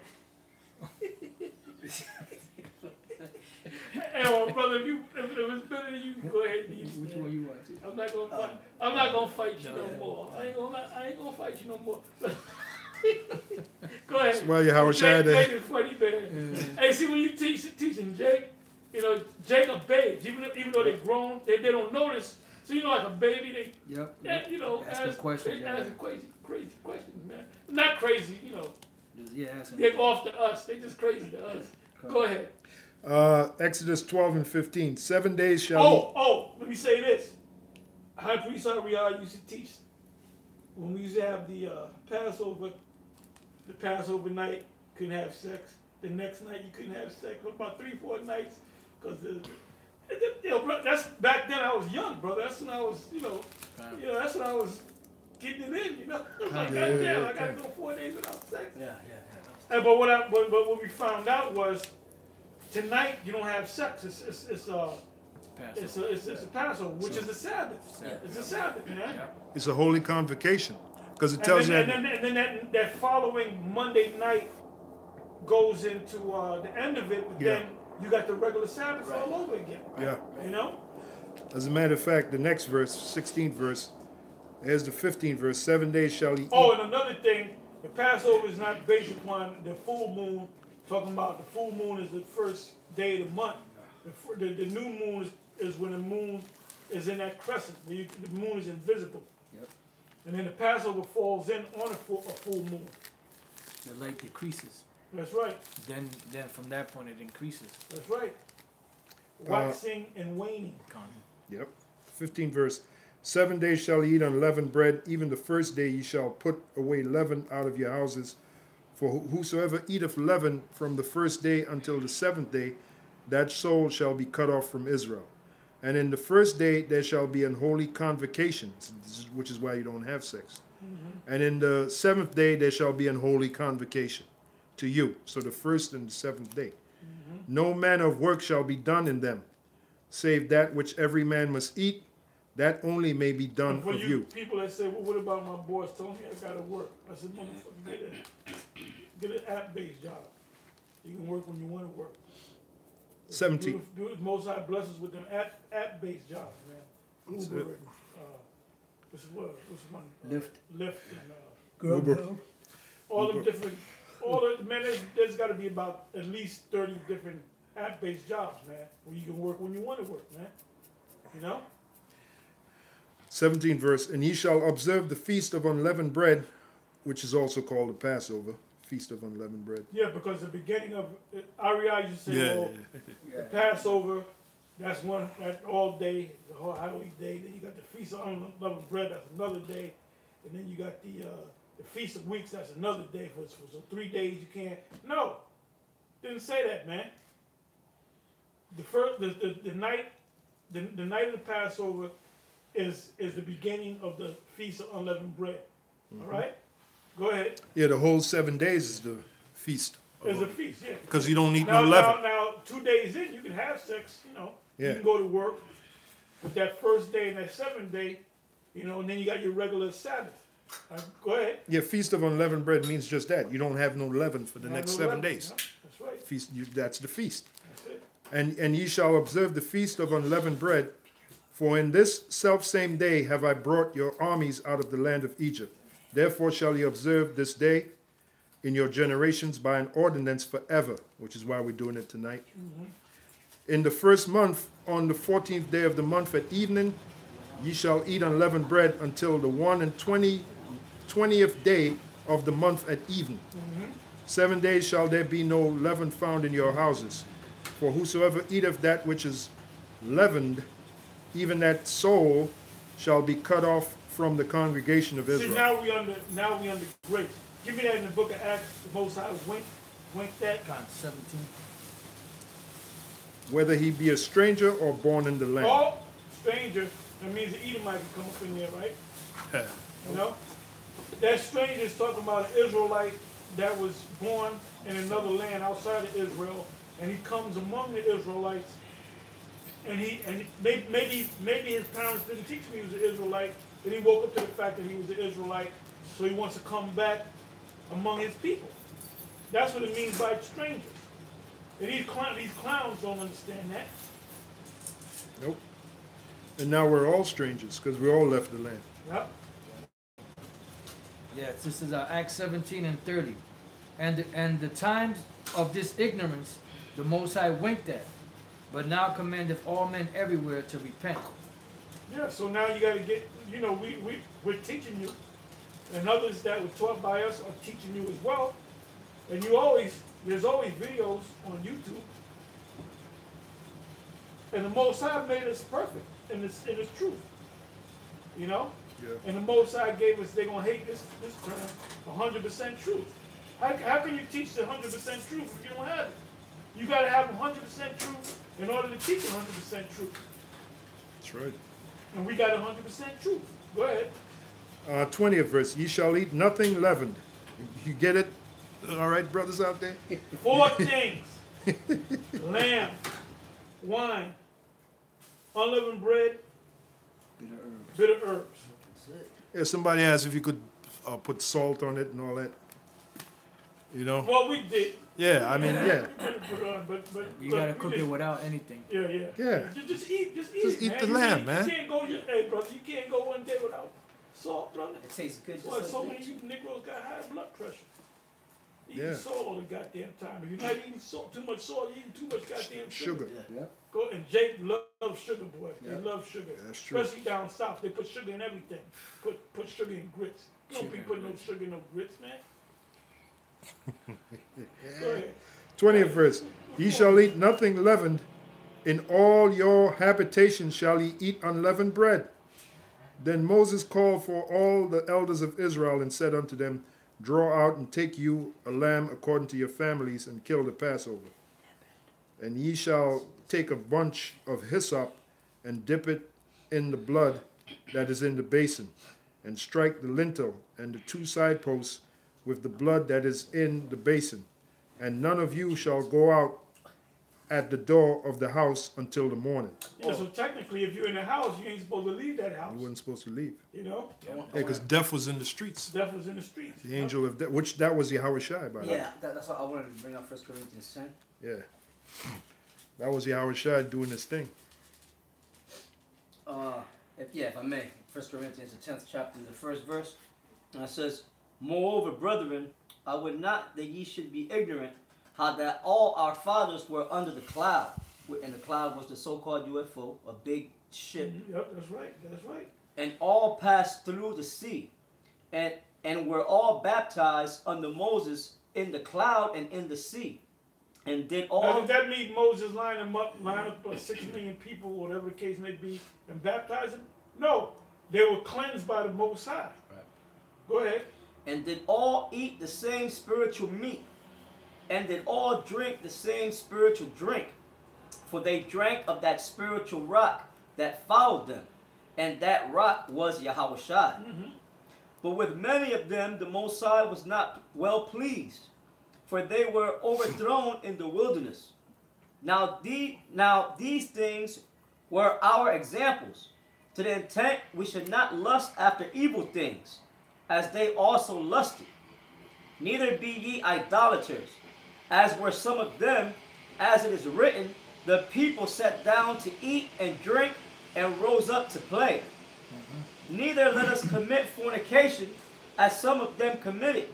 Hey, well, brother, if it's better than you, go ahead and eat it. Which man. one you want to? I'm not gonna fight. I'm not gonna fight you no more. I ain't gonna fight you no more. Go ahead. Well, you Howard Shad. Make it funny, man. Hey, see when you teaching Jake, you know, Jake are babes. Even though they're grown, they don't notice. So you know, like a baby, Yep. you know, Asking questions. they asking crazy questions, man. Not crazy, you know. Yeah, asking. They're off to us. They just crazy to us. Go ahead. Exodus 12 and 15. 7 days shall. Let me say this. High Priest Ariel used to teach when we used to have the Passover night, couldn't have sex. The next night you couldn't have sex for about 3-4 nights, because that's back then I was young, brother. That's when I was, that's when I was getting it in, Like, goddamn, I gotta go 4 days without sex. Yeah. But what we found out was tonight you don't have sex. It's a Passover, which is a Sabbath. It's a Sabbath, man. It's a holy convocation because it tells you. And then that following Monday night goes into the end of it, but then you got the regular Sabbath all over again. Yeah. You know? As a matter of fact, the next verse, 16th verse, here's the 15th verse. 7 days shall he eat. Oh, and another thing, the Passover is not based upon the full moon. Talking about the full moon is the first day of the month. The new moon is when the moon is in that crescent, where the moon is invisible. Yep. And then the Passover falls in on a full moon. The light decreases. That's right. Then from that point it increases. That's right. Waxing and waning. Yep. 15th verse. 7 days shall ye eat unleavened bread. Even the first day ye shall put away leaven out of your houses. For whosoever eateth leaven from the first day until the 7th day, that soul shall be cut off from Israel. And in the first day there shall be an holy convocation, which is why you don't have sex. Mm-hmm. And in the 7th day there shall be an holy convocation to you. So the first and the 7th day. Mm-hmm. No manner of work shall be done in them, save that which every man must eat, that only may be done for of you. People that say, well, what about my boss told me I gotta work? I said, motherfucker, get an app-based job. You can work when you want to work. 17. Do it, Most High blesses with them app-based jobs, man. Uber and what's one? Lyft and Uber. All them different. Man, there's got to be about at least 30 different app-based jobs, man, where you can work when you want to work, man. You know. 17th verse. And ye shall observe the feast of unleavened bread, which is also called the Passover. Feast of unleavened bread. Yeah, because the beginning of Ariah used to say, the Passover, that's all day, the whole holy day. Then you got the Feast of Unleavened Bread, that's another day. And then you got the Feast of Weeks, that's another day. So 3 days you can't. No, didn't say that, man. The night of the Passover is the beginning of the Feast of Unleavened Bread. Mm-hmm. All right? Go ahead. Yeah, the whole 7 days is the feast. It's a feast, yeah. Because you don't eat no leaven. Now, 2 days in, you can have sex, you know. Yeah. You can go to work. But that first day and that 7th day, you know, and then you got your regular Sabbath. Go ahead. Yeah, Feast of Unleavened Bread means just that. You don't have no leaven for the next 7 days. No, that's right. Feast, that's the feast. That's it. And ye shall observe the Feast of Unleavened Bread, for in this selfsame day have I brought your armies out of the land of Egypt. Therefore shall ye observe this day in your generations by an ordinance forever, which is why we're doing it tonight. Mm-hmm. In the first month, on the 14th day of the month at evening, ye shall eat unleavened bread until the 20th day of the month at even. Mm-hmm. 7 days shall there be no leaven found in your houses. For whosoever eateth that which is leavened, even that soul shall be cut off from the congregation of Israel. See, now we under grace. Give me that in the book of Acts. The Most High wink that. 17. Whether he be a stranger or born in the land. Oh, stranger. That means the Edomite can come up in there, right? You know? That stranger is talking about an Israelite that was born in another land outside of Israel, and he comes among the Israelites, and maybe his parents didn't teach him he was an Israelite. Then he woke up to the fact that he was an Israelite, so he wants to come back among his people. That's what it means by strangers. And these clowns don't understand that. Nope. And now we're all strangers because we all left the land. Yep. Yes, this is Acts 17 and 30. And the times of this ignorance the Most High winked at, but now commandeth all men everywhere to repent. Yeah, so now you got to get, you know, we're teaching you, and others that were taught by us are teaching you as well. And there's always videos on YouTube. And the Most High made us perfect in its truth. You know? Yeah. And the Most High gave us, they're going to hate this term, 100% truth. How can you teach the 100% truth if you don't have it? You got to have 100% truth in order to teach 100% truth. That's right. And we got 100% truth. Go ahead. 20th verse. Ye shall eat nothing leavened. You get it? All right, brothers out there? 4 things: lamb, wine, unleavened bread, bitter herbs. Yeah, somebody asked if you could put salt on it and all that. You know? Well, we did. Yeah, I mean, yeah. But You look, gotta we cook just- it without anything. Yeah, yeah. Yeah. Just eat Just it, eat man. the You lamb, can't- man. You can't go, hey, brother, you can't go one day without salt, brother. It tastes good. That's why Just so like many that. you Negroes got high blood pressure. Eating Yeah. salt all the goddamn time. If you're not eating salt, too much salt, you're eating too much goddamn sugar. Sugar. Yeah. Go and Jake loves sugar, boy. Yeah. They love sugar. That's true. Especially down south, they put sugar in everything. Put sugar in grits. You don't be putting no sugar in no grits, man. Go ahead. 20th verse. Ye shall eat nothing leavened. In all your habitations shall ye eat unleavened bread. Then Moses called for all the elders of Israel and said unto them, Draw out and take you a lamb according to your families, and kill the Passover. And ye shall take a bunch of hyssop and dip it in the blood that is in the basin, and strike the lintel and the 2 side posts with the blood that is in the basin. And none of you shall go out at the door of the house until the morning. Yeah, so technically, if you're in the house, you ain't supposed to leave that house. You weren't supposed to leave. You know? Yeah, because death was in the streets. Death was in the streets. The angel of death, which that was Yahweh Shai, by the way. Yeah, that's what I wanted to bring up 1 Corinthians 10. Yeah. That was Yahweh Shai doing his thing. If I may, 1 Corinthians, the 10th chapter, the first verse. And it says, Moreover, brethren, I would not that ye should be ignorant how that all our fathers were under the cloud. And the cloud was the so-called UFO, a big ship. Yep, that's right. That's right. And all passed through the sea. And were all baptized under Moses in the cloud and in the sea. And did Now, all... does that mean Moses line up 6 million people, whatever the case may be, and baptize them? No. They were cleansed by the Most High. Right. Go ahead. And did all eat the same spiritual meat, and did all drink the same spiritual drink, for they drank of that spiritual rock that followed them, and that rock was Yahweh Shai. But with many of them the Most High was not well pleased, for they were overthrown in the wilderness. Now these things were our examples, to the intent we should not lust after evil things, as they also lusted. Neither be ye idolaters, as were some of them, as it is written, the people sat down to eat and drink and rose up to play. Neither let us commit fornication, as some of them committed,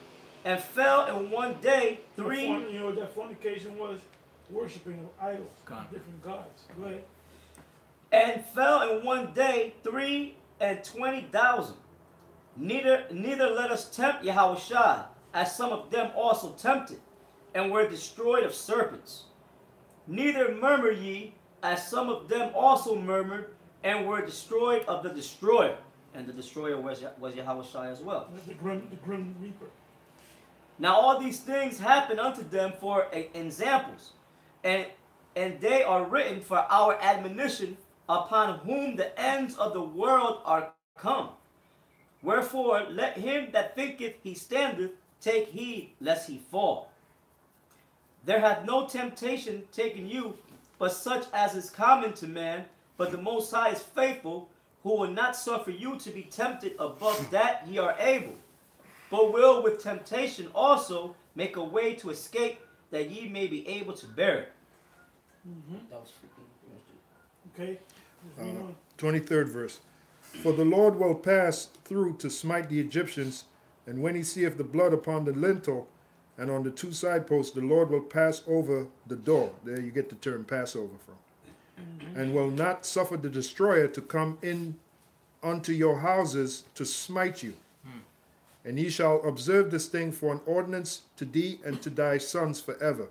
and fell in one day three. You know what that fornication was? Worshipping idols, God. different gods. Go ahead. And fell in one day 23,000. Neither let us tempt Yahweh Shai, as some of them also tempted, and were destroyed of serpents. Neither murmur ye, as some of them also murmured, and were destroyed of the destroyer. And the destroyer was Yahweh Shai as well. The grim reaper. Now all these things happen unto them for examples, and they are written for our admonition, upon whom the ends of the world are come. Wherefore let him that thinketh he standeth take heed lest he fall. There hath no temptation taken you, but such as is common to man. But the Most High is faithful, who will not suffer you to be tempted above that ye are able, but will with temptation also make a way to escape, that ye may be able to bear it. That was freaking. Okay. Read on. 23rd verse. For the Lord will pass through to smite the Egyptians, and when he seeth the blood upon the lintel and on the 2 side posts, the Lord will pass over the door. There you get the term Passover from. And will not suffer the destroyer to come in unto your houses to smite you. And ye shall observe this thing for an ordinance to thee and to thy sons forever.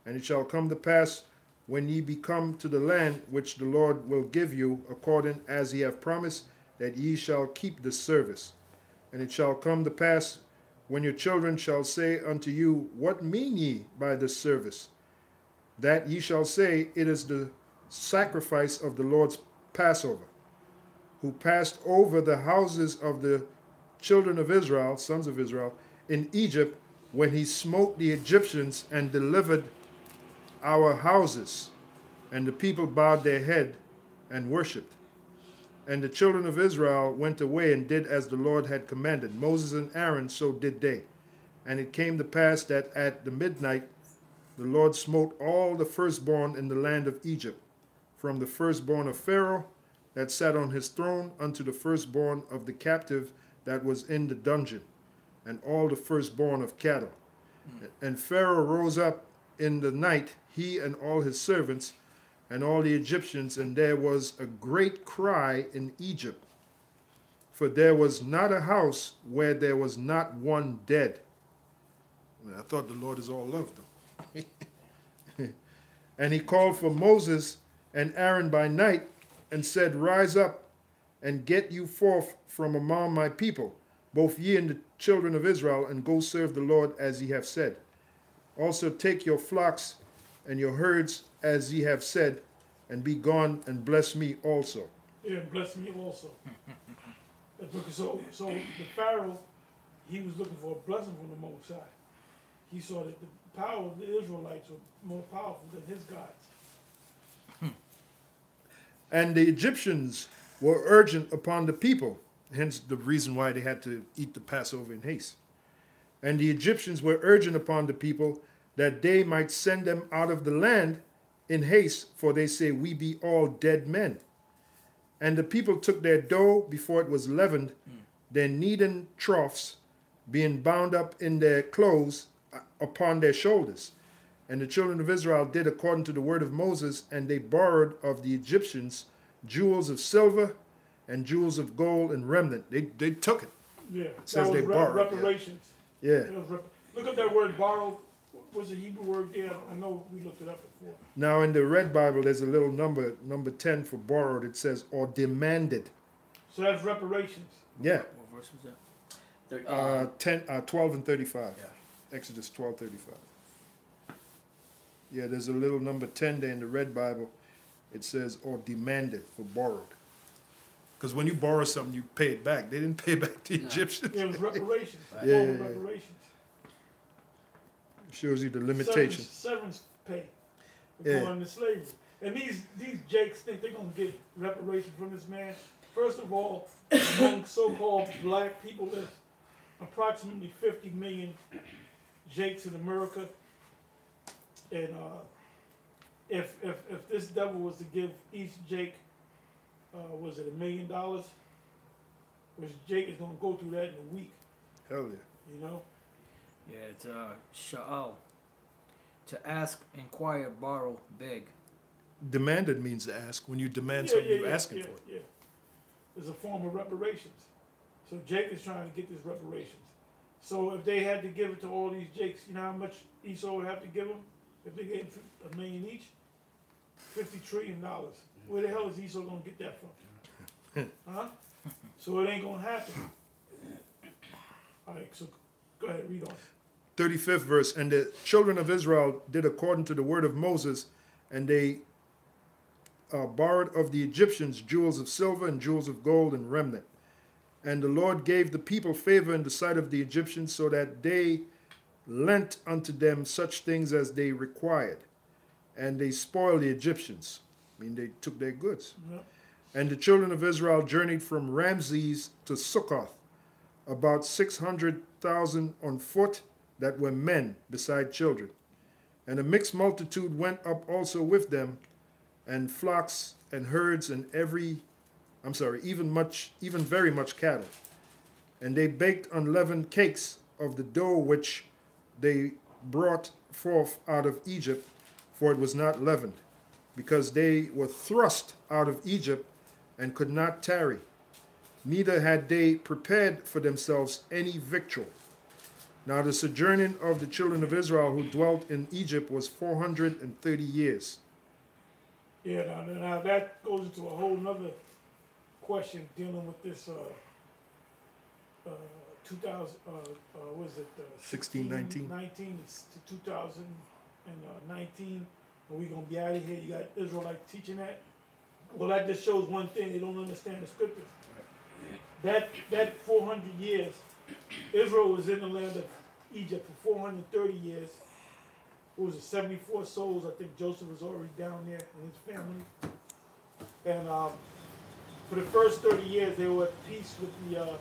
And it shall come to pass, when ye be come to the land which the Lord will give you, according as he hath promised, that ye shall keep this service. And it shall come to pass, when your children shall say unto you, What mean ye by this service? That ye shall say, It is the sacrifice of the Lord's Passover, who passed over the houses of the children of Israel, sons of Israel, in Egypt, when he smote the Egyptians and delivered our houses. And the people bowed their head and worshipped. And the children of Israel went away and did as the Lord had commanded. Moses and Aaron, so did they. And it came to pass that at the midnight the Lord smote all the firstborn in the land of Egypt, from the firstborn of Pharaoh that sat on his throne unto the firstborn of the captive that was in the dungeon, and all the firstborn of cattle. And Pharaoh rose up in the night, he and all his servants, and all the Egyptians, and there was a great cry in Egypt, for there was not a house where there was not one dead. I thought the Lord is all love, though. And he called for Moses and Aaron by night, and said, Rise up, and get you forth from among my people, both ye and the children of Israel, and go serve the Lord as ye have said. Also take your flocks and your herds as ye have said, and be gone, and bless me also. Yeah, bless me also. So the Pharaoh, he was looking for a blessing from the Most High. He saw that the power of the Israelites were more powerful than his gods. And the Egyptians were urgent upon the people, hence the reason why they had to eat the Passover in haste. And the Egyptians were urgent upon the people that they might send them out of the land in haste, for they say, We be all dead men. And the people took their dough before it was leavened, their kneading troughs, being bound up in their clothes upon their shoulders. And the children of Israel did according to the word of Moses, and they borrowed of the Egyptians jewels of silver and jewels of gold and remnant. They took it. Yeah, It says that they was borrowed. reparations. Yeah. Look up that word borrowed. What's the Hebrew word there? I know we looked it up before. Now in the Red Bible, there's a little number 10 for borrowed. It says, or demanded. So that's reparations. Yeah. What verse was that? 12 and 35. Yeah. Exodus 12:35. Yeah, there's a little number 10 there in the Red Bible. It says, or demanded for borrowed. Because when you borrow something, you pay it back. They didn't pay back the Egyptians. It was reparations. Yeah. Reparations. Shows you the limitation. Severance pay for Yeah. going into slavery. And these Jakes think they're going to get reparations from this man. First of all, among so-called black people, there's approximately 50 million Jakes in America. And if this devil was to give each Jake, was it $1 million? Which Jake is going to go through that in a week. Hell yeah. You know? Yeah, it's sha'al. To ask, inquire, borrow, beg. Demanded means to ask. When you demand something, you're asking for it. Yeah. It's a form of reparations. So Jake is trying to get this reparations. So if they had to give it to all these Jakes, you know how much Esau would have to give them? If they gave $1 million each? $50 trillion. Where the hell is Esau going to get that from? Huh? So it ain't going to happen. All right, so go ahead, read on. 35th verse, and the children of Israel did according to the word of Moses, and they borrowed of the Egyptians jewels of silver and jewels of gold and remnant. And the Lord gave the people favor in the sight of the Egyptians, so that they lent unto them such things as they required. And they spoiled the Egyptians. I mean, they took their goods. Yep. And the children of Israel journeyed from Ramses to Succoth, about 600,000 on foot that were men beside children. And a mixed multitude went up also with them, and flocks and herds and even very much cattle. And they baked unleavened cakes of the dough which they brought forth out of Egypt, for it was not leavened, because they were thrust out of Egypt and could not tarry. Neither had they prepared for themselves any victual. Now the sojourning of the children of Israel who dwelt in Egypt was 430 years. Yeah, now that goes into a whole nother question dealing with this 2000, what is it? 1619. 19 to 2019. Are we going to be out of here? You got Israelites teaching that? Well, that just shows one thing. They don't understand the scriptures. That 400 years, Israel was in the land of Egypt for 430 years. What was it, 74 souls? I think Joseph was already down there and his family. And for the first 30 years, they were at peace with the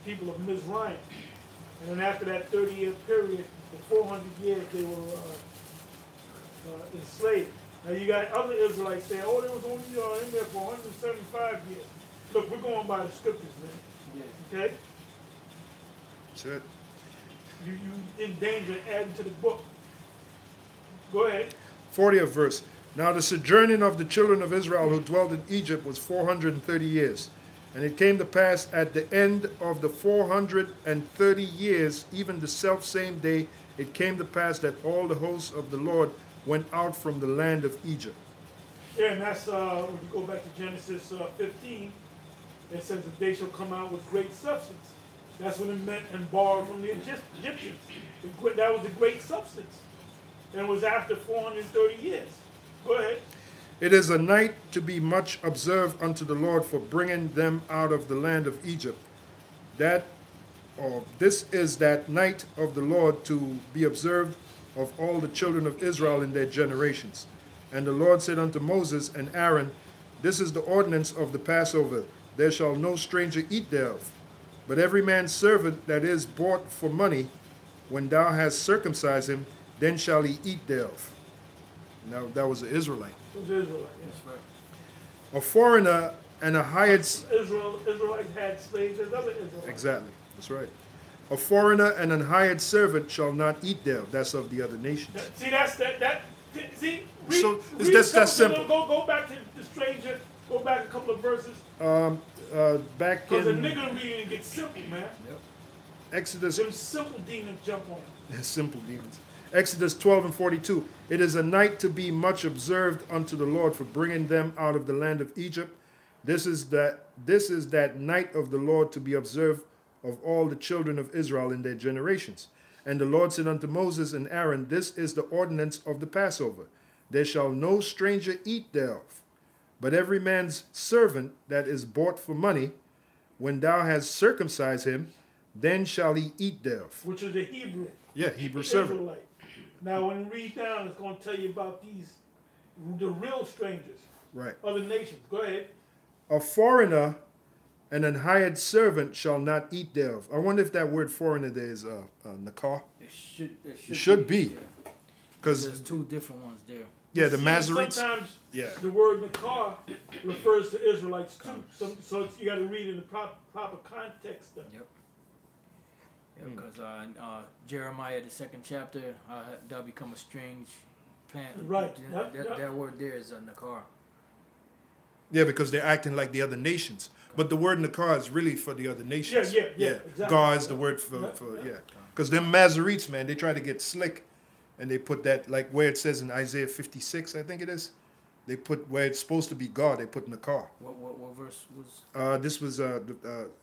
people of Mizraim. And then after that 30-year period, for 400 years, they were enslaved. Now you got other Israelites saying, oh, they was only in there for 175 years. Look, we're going by the scriptures, man. Yeah. Okay? That's it. You in danger of adding to the book. Go ahead. 40th verse. Now the sojourning of the children of Israel who dwelt in Egypt was 430 years. And it came to pass at the end of the 430 years, even the selfsame day, it came to pass that all the hosts of the Lord went out from the land of Egypt. Yeah, and that's, when you go back to Genesis 15, it says that they shall come out with great substance. That's what it meant and borrowed from the Egyptians. That was a great substance. And it was after 430 years. Go ahead. It is a night to be much observed unto the Lord for bringing them out of the land of Egypt. This is that night of the Lord to be observed of all the children of Israel in their generations. And the Lord said unto Moses and Aaron, this is the ordinance of the Passover. There shall no stranger eat thereof. But every man's servant that is bought for money, when thou hast circumcised him, then shall he eat thereof. Now that was an Israelite. It was Israelite, yes. A foreigner and a hired... Israelites had slaves as other Israelites. Exactly, that's right. A foreigner and an hired servant shall not eat thereof. That's of the other nations. See, that's that. See, that's simple. Go back to the stranger. Go back a couple of verses. Back Because the in... nigger reading gets simple, man. Yep. Exodus... Them simple demons jump on. Simple demons. Exodus 12 and 42. It is a night to be much observed unto the Lord for bringing them out of the land of Egypt. This is that night of the Lord to be observed of all the children of Israel in their generations. And the Lord said unto Moses and Aaron, this is the ordinance of the Passover. There shall no stranger eat thereof, but every man's servant that is bought for money, when thou hast circumcised him, then shall he eat thereof. Which is the Hebrew. Yeah, Hebrew servant. Israelite. Now, when you read down, it's going to tell you about the real strangers. Right. Other nations. Go ahead. A foreigner and an hired servant shall not eat thereof. I wonder if that word foreigner there is nakar. It should be. Because there's two different ones there. Yeah, the Masoretes. Sometimes the word nakar refers to Israelites too. So you got to read in the proper context. Yep. Because Jeremiah, the 2nd chapter, they'll become a strange plant. Right. That word there is a nakar. Yeah, because they're acting like the other nations. But the word nakar is really for the other nations. Yeah. Exactly. Gar is the word for Because them Masoretes, man, they try to get slick. And they put that, like where it says in Isaiah 56, I think it is. They put where it's supposed to be God, they put nakar. What verse was? This was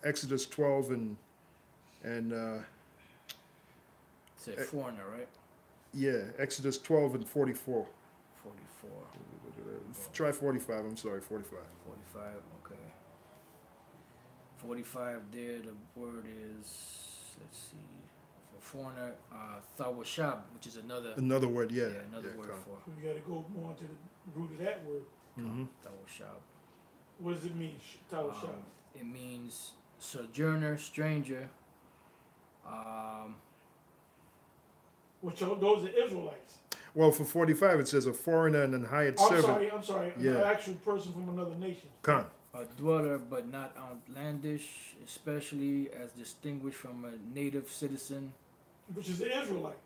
Exodus 12 and Say foreigner, right? Yeah, Exodus 12 and 44. 44. Try 45, I'm sorry, 45. 45, okay. 45 there, the word is, let's see, for foreigner, thawashab, which is another word, yeah. Another word for. We got to go more to the root of that word. Thawashab. What does it mean, thawashab? It means sojourner, stranger. Which those are Israelites. Well, for 45 it says a foreigner and an hired servant. I'm sorry. Yeah. An actual person from another nation. Khan. A dweller, but not outlandish, especially as distinguished from a native citizen. Which is the Israelite.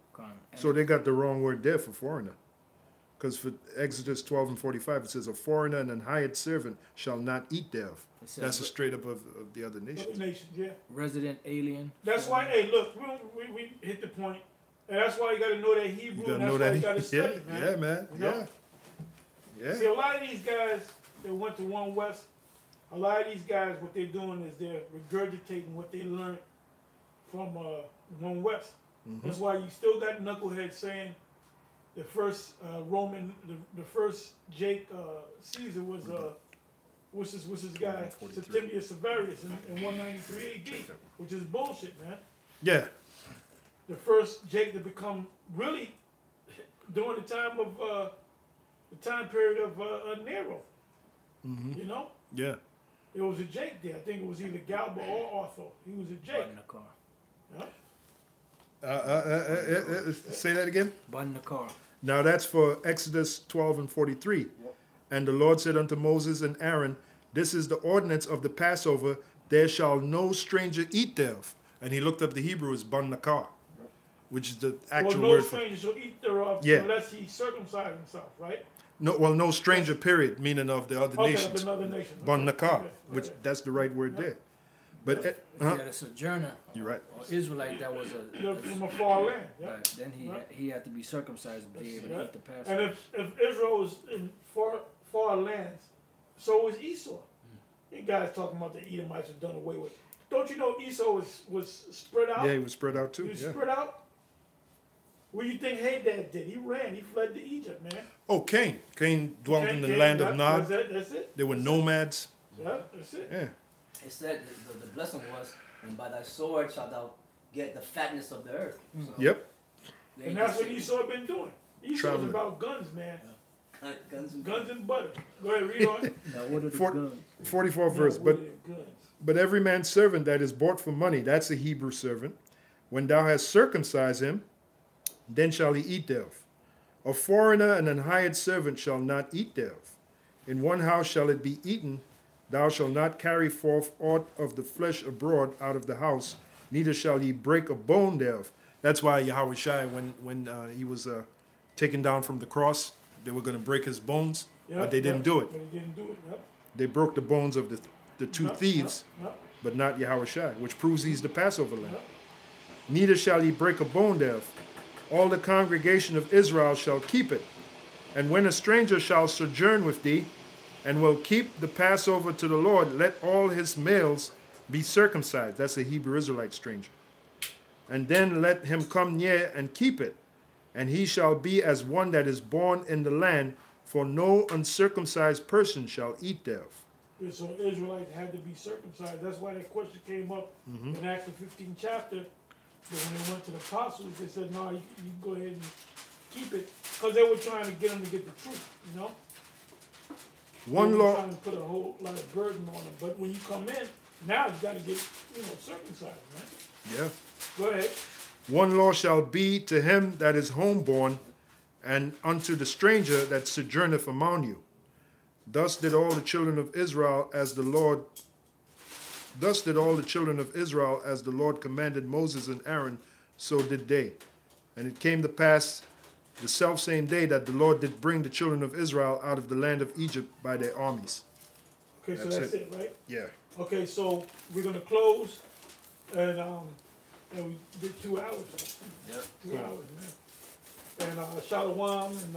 So they got the wrong word there for foreigner. Because for Exodus 12 and 45 it says a foreigner and an hired servant shall not eat thereof. That's a straight up of the other nations. Other nations, yeah. Resident alien. That's why, hey, look, we hit the point. And that's why you got to know that Hebrew. You and that's why you got to study, man. Yeah, man. You know? Yeah. See, a lot of these guys that went to One West, a lot of these guys, what they're doing is they're regurgitating what they learned from One West. That's why you still got knuckleheads saying the first Roman, the first Jake Caesar was what's this guy Septimius Severus in 193 AD, which is bullshit, man. Yeah. the first Jake to become really during the time of the time period of Nero. Mm-hmm. You know, Yeah. it was a Jake there. I think it was either Galba or Arthur. He was a Jake. Bun Yeah. Say that again. the car. Now that's for Exodus 12 and 43. Yep. And the Lord said unto Moses and Aaron, this is the ordinance of the Passover. There shall no stranger eat thereof. And he looked up the Hebrew as ban nakar, which is the actual no word for stranger shall eat thereof unless he circumcised himself, right? no stranger, period, meaning of the other nations. Of another nation. Ban nakar, Okay. which that's the right word there. But If you had a sojourner you're right. or Israelite that was From a far land. Yeah. right, then he had to be circumcised to be able to eat the And Passover. if Israel was in far lands, so was Esau. You guys talking about the Edomites are done away with. Don't you know Esau was spread out? Yeah, he was spread out too. He was Yeah. spread out. What do you think Hadad did? He ran. He fled to Egypt, man. Oh, Cain. Cain dwelt in the Cain, land yeah, of Nod. That's it. They were nomads. Yeah, that's it. Yeah. It said the blessing was, and by thy sword shalt thou get the fatness of the earth. So, Yep. there And you that's what see. Esau been doing. Esau's Traveling. about guns, man. Guns and Guns and butter. Go ahead, read on. Now what are the For- guns? 44th verse. No, But what are guns? But every man's servant that is bought for money, that's a Hebrew servant, when thou hast circumcised him, then shall he eat thereof. A foreigner and an hired servant shall not eat thereof. In one house shall it be eaten. Thou shalt not carry forth aught of the flesh abroad out of the house, neither shall ye break a bone thereof. That's why Yahweh Shai, when he was taken down from the cross, they were going to break his bones, but they didn't do it. But they didn't do it. Yep. They broke the bones of the two Yep, thieves, yep, but not Yahweh Shai, which proves he's the Passover lamb. yep. Neither shall ye break a bone thereof. All the congregation of Israel shall keep it. And when a stranger shall sojourn with thee, and will keep the Passover to the Lord, let all his males be circumcised. That's a Hebrew Israelite stranger. And then let him come near and keep it. And he shall be as one that is born in the land, for no uncircumcised person shall eat thereof. Yeah, so Israelites had to be circumcised. That's why that question came up in Acts the 15th chapter. But when they went to the apostles, they said, no, you go ahead and keep it. Because they were trying to get them to get the truth, you know? One They were law, trying to put a whole lot of burden on them. But when you come in, now you got to get, circumcised, man. yeah. Go ahead. One law shall be to him that is homeborn, and unto the stranger that sojourneth among you. Thus did all the children of Israel as the Lord commanded Moses and Aaron, so did they. And it came to pass the selfsame day that the Lord did bring the children of Israel out of the land of Egypt by their armies. Okay, so That's that's it, right? Yeah. Okay, so we're going to close. And we did 2 hours. Yep. 2 hours, man. And Shalom, and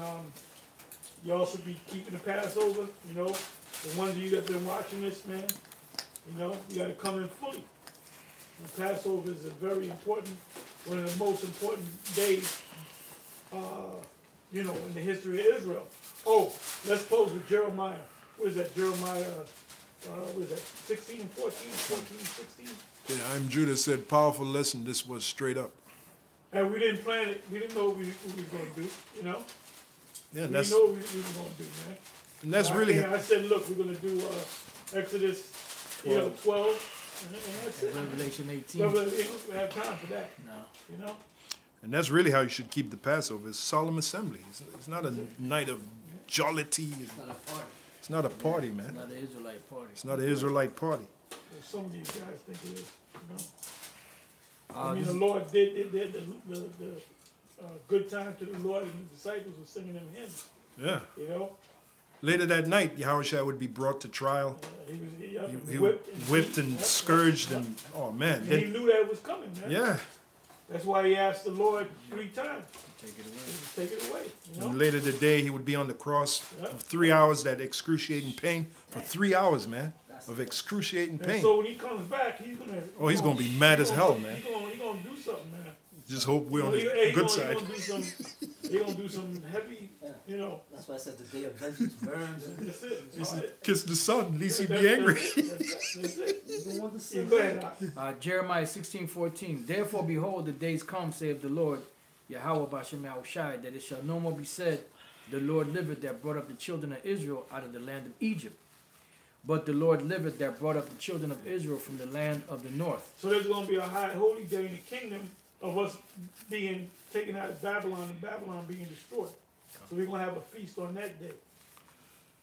you also be keeping the Passover, the ones of you that been watching this, man, you got to come in fully. The Passover is a very important, one of the most important days, in the history of Israel. Oh, let's close with Jeremiah. What is that, Jeremiah, 16, 14, 16? Yeah, I'm Judah said, powerful lesson. This was straight up. And we didn't plan it. We didn't know what we were going to do, Yeah, we and didn't know what we were going to do, man. and that's really I said, look, we're going to do Exodus 12. And that's it. Revelation 18. But we don't have time for that, No. And that's really how you should keep the Passover. It's solemn assembly. It's not a night of jollity. It's not a party. It's not a party, man. Not an Israelite party. It's not an Israelite party. Well, some of these guys think it is, Uh, I mean, this- the Lord did the good time to the Lord, and the disciples were singing them hymns, Yeah. Later that night, Yahushua would be brought to trial. He was He was whipped and beat. scourged, and oh man, And he knew that was coming, man. yeah. That's why he asked the Lord 3 times Take it away. to take it away. You know? And later that day, he would be on the cross Yeah. for 3 hours, that excruciating pain for 3 hours, man, of excruciating And pain. so when he comes back, he's gonna. Oh, he's gonna be mad as hell, man. He's gonna do something, man. Just hope we're on the He good gonna side. do some. He gonna do some heavy You know, That's why I said the day of vengeance burns. that's it. He said, kiss the son, at least he'd be angry. That's it. You don't want the Yeah, sin. go ahead, Doc. Jeremiah 16:14. Therefore, behold, the days come, saith the Lord, Yahweh Bashem Yahushai, that it shall no more be said, the Lord liveth that brought up the children of Israel out of the land of Egypt. But the Lord liveth that brought up the children of Israel from the land of the north. So there's going to be a high holy day in the kingdom of us being taken out of Babylon and Babylon being destroyed. So we're going to have a feast on that day.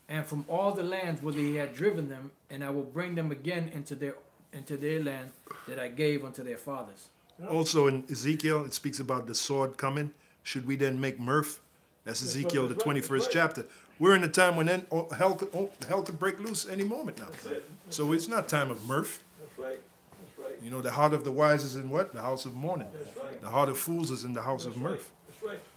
And from all the lands whither he had driven them, and I will bring them again into their land that I gave unto their fathers. Also in Ezekiel, it speaks about the sword coming. Should we then make mirth? That's Ezekiel, the 21st chapter. We're in a time when then hell could break loose any moment now. That's it. So it's not time of mirth. That's right. That's right. You know, the heart of the wise is in what? The house of mourning. That's right. The heart of fools is in the house of mirth. That's right.